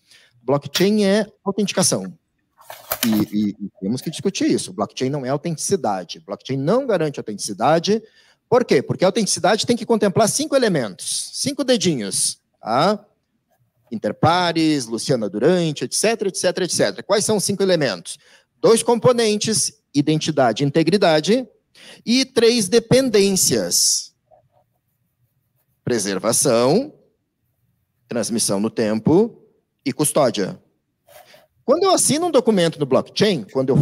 Blockchain é autenticação. E temos que discutir isso. Blockchain não é autenticidade. Blockchain não garante autenticidade. Por quê? Porque a autenticidade tem que contemplar 5 elementos, 5 dedinhos. Tá? Interpares, Luciana Durante, etc, etc, etc. Quais são os 5 elementos? 2 componentes, identidade e integridade, e 3 dependências. Preservação, transmissão no tempo e custódia. Quando eu assino um documento no blockchain, quando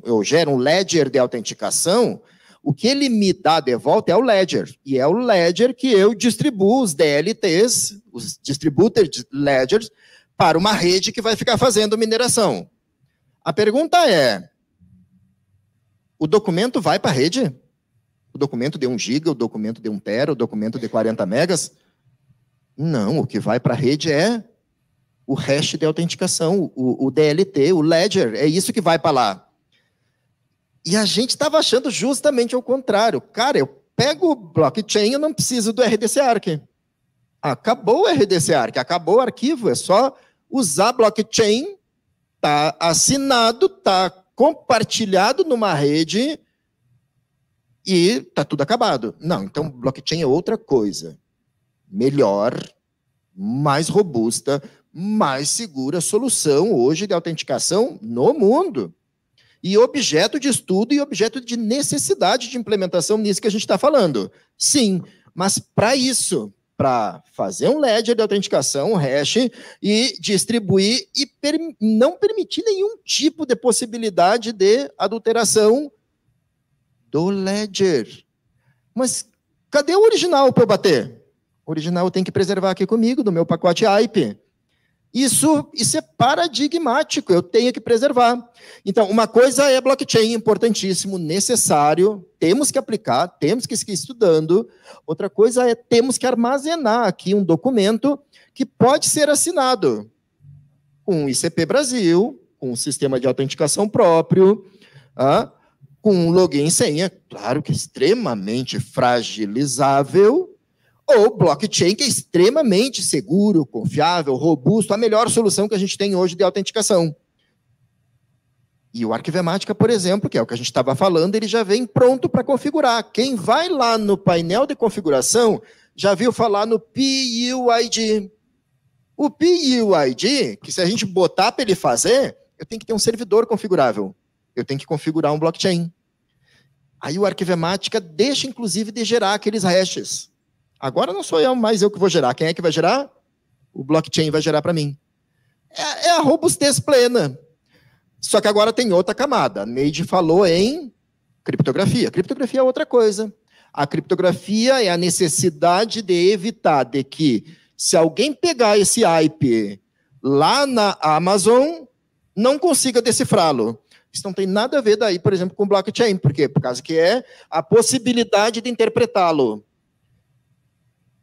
eu gero um ledger de autenticação, o que ele me dá de volta é o ledger. E é o ledger que eu distribuo os DLTs, os Distributed Ledgers, para uma rede que vai ficar fazendo mineração. A pergunta é, o documento vai para a rede? O documento de 1 GB, o documento de 1 tera, o documento de 40 megas? Não, o que vai para a rede é o hash de autenticação, o DLT, o ledger, é isso que vai para lá. E a gente estava achando justamente ao contrário. Cara, eu pego o blockchain, eu não preciso do RDC-ARC. Acabou o RDC-ARC, acabou o arquivo, é só usar blockchain, está assinado, está compartilhado numa rede e está tudo acabado. Não, então blockchain é outra coisa. Melhor, mais robusta, mais segura solução hoje de autenticação no mundo. E objeto de estudo e objeto de necessidade de implementação nisso que a gente está falando. Sim, mas para isso, para fazer um ledger de autenticação, um hash, e distribuir e não permitir nenhum tipo de possibilidade de adulteração do ledger. Mas cadê o original para eu bater? O original eu tenho que preservar aqui comigo, do meu pacote AIP. Isso é paradigmático, eu tenho que preservar. Então, uma coisa é blockchain, importantíssimo, necessário, temos que aplicar, temos que seguir estudando. Outra coisa é, temos que armazenar aqui um documento que pode ser assinado com o ICP Brasil, com um sistema de autenticação próprio, com um login e senha, claro que é extremamente fragilizável, ou blockchain, que é extremamente seguro, confiável, robusto, a melhor solução que a gente tem hoje de autenticação. E o Arquivemática, por exemplo, que é o que a gente estava falando, ele já vem pronto para configurar. Quem vai lá no painel de configuração já viu falar no PUID. O PUID, que se a gente botar para ele fazer, eu tenho que ter um servidor configurável. Eu tenho que configurar um blockchain. Aí o Arquivemática deixa, inclusive, de gerar aqueles hashes. Agora não sou mais eu que vou gerar. Quem é que vai gerar? O blockchain vai gerar para mim. É a robustez plena. Só que agora tem outra camada. A Neide falou em criptografia. Criptografia é outra coisa. A criptografia é a necessidade de evitar de que, se alguém pegar esse IP lá na Amazon, não consiga decifrá-lo. Isso não tem nada a ver daí, por exemplo, com blockchain. Por quê? Por causa que é a possibilidade de interpretá-lo.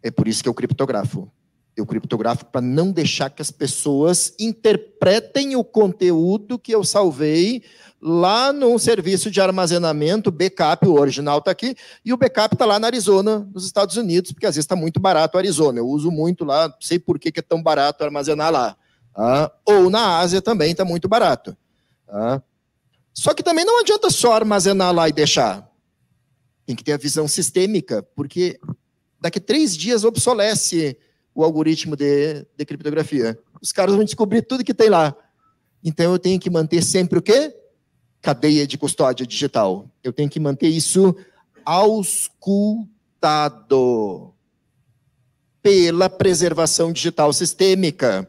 É por isso que eu criptografo. Eu criptografo para não deixar que as pessoas interpretem o conteúdo que eu salvei lá no serviço de armazenamento, backup, o original está aqui, e o backup está lá na Arizona, nos Estados Unidos, porque às vezes está muito barato o Arizona. Eu uso muito lá, não sei por que é tão barato armazenar lá. Ou na Ásia também está muito barato. Só que também não adianta só armazenar lá e deixar. Tem que ter a visão sistêmica, porque daqui 3 dias obsolece o algoritmo de criptografia. Os caras vão descobrir tudo que tem lá. Então, eu tenho que manter sempre o quê? Cadeia de custódia digital. Eu tenho que manter isso auscultado pela preservação digital sistêmica.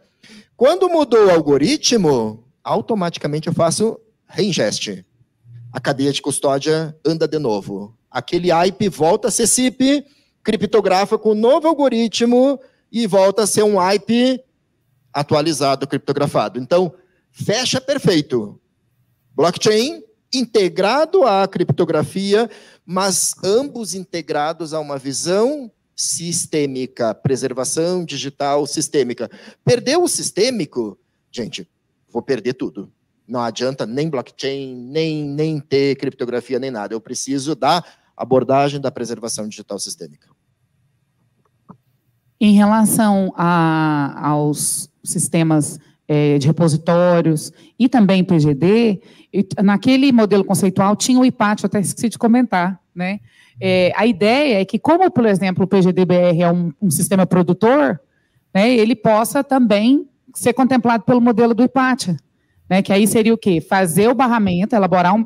Quando mudou o algoritmo, automaticamente eu faço reingeste. A cadeia de custódia anda de novo. Aquele IP volta a ser SIP, criptografa com um novo algoritmo e volta a ser um IP atualizado, criptografado. Então, fecha perfeito. Blockchain integrado à criptografia, mas ambos integrados a uma visão sistêmica, preservação digital sistêmica. Perdeu o sistêmico, gente, vou perder tudo. Não adianta nem blockchain, nem ter criptografia, nem nada. Eu preciso da abordagem da preservação digital sistêmica. Em relação aos sistemas de repositórios e também PGD, naquele modelo conceitual tinha o IPAT, eu até esqueci de comentar, né? A ideia é que, como, por exemplo, o PGD-BR é um sistema produtor, né, ele possa também ser contemplado pelo modelo do IPAT, né, que aí seria o quê? Fazer o barramento,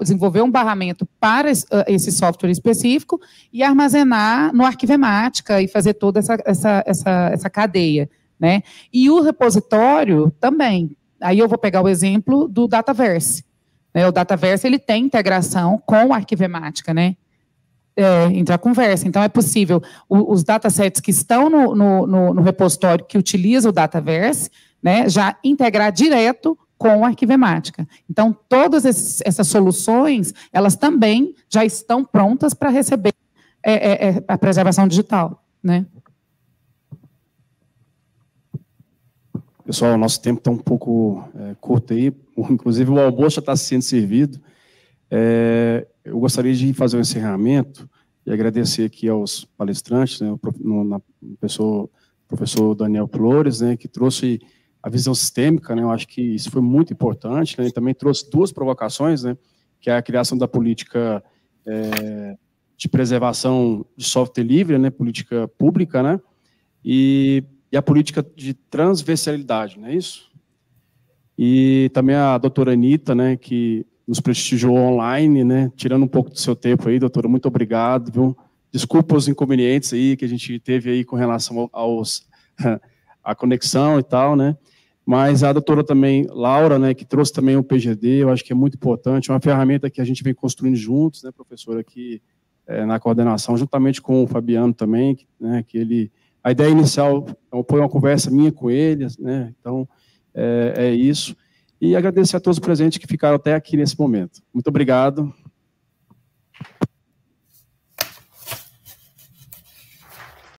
desenvolver um barramento para esse software específico e armazenar no Arquivemática e fazer toda essa cadeia, né? E o repositório também. Aí eu vou pegar o exemplo do Dataverse. O Dataverse ele tem integração com o Arquivemática, né? Entre a conversa. Então, é possível os datasets que estão no repositório que utiliza o Dataverse, né, já integrar direto com o Arquivemática. Então, todas essas soluções, elas também já estão prontas para receber a preservação digital, né? Pessoal, o nosso tempo está um pouco curto aí, inclusive o almoço já está sendo servido. Eu gostaria de fazer um encerramento e agradecer aqui aos palestrantes, né, o professor Daniel Flores, né, que trouxe a visão sistêmica, né, eu acho que isso foi muito importante, né, ele também trouxe duas provocações, né, que é a criação da política de preservação de software livre, né, política pública, né, e a política de transversalidade, não é isso? E também a doutora Anitta, né, que nos prestigiou online, né, tirando um pouco do seu tempo aí, doutora, muito obrigado, viu? Desculpa os inconvenientes aí que a gente teve aí com relação à conexão e tal, né, mas a doutora também, Laura, né, que trouxe também o PGD, eu acho que é muito importante, é uma ferramenta que a gente vem construindo juntos, né, professora, aqui na coordenação, juntamente com o Fabiano também, né, que ele, a ideia inicial foi uma conversa minha com ele, né, então é isso. E agradecer a todos os presentes que ficaram até aqui nesse momento. Muito obrigado.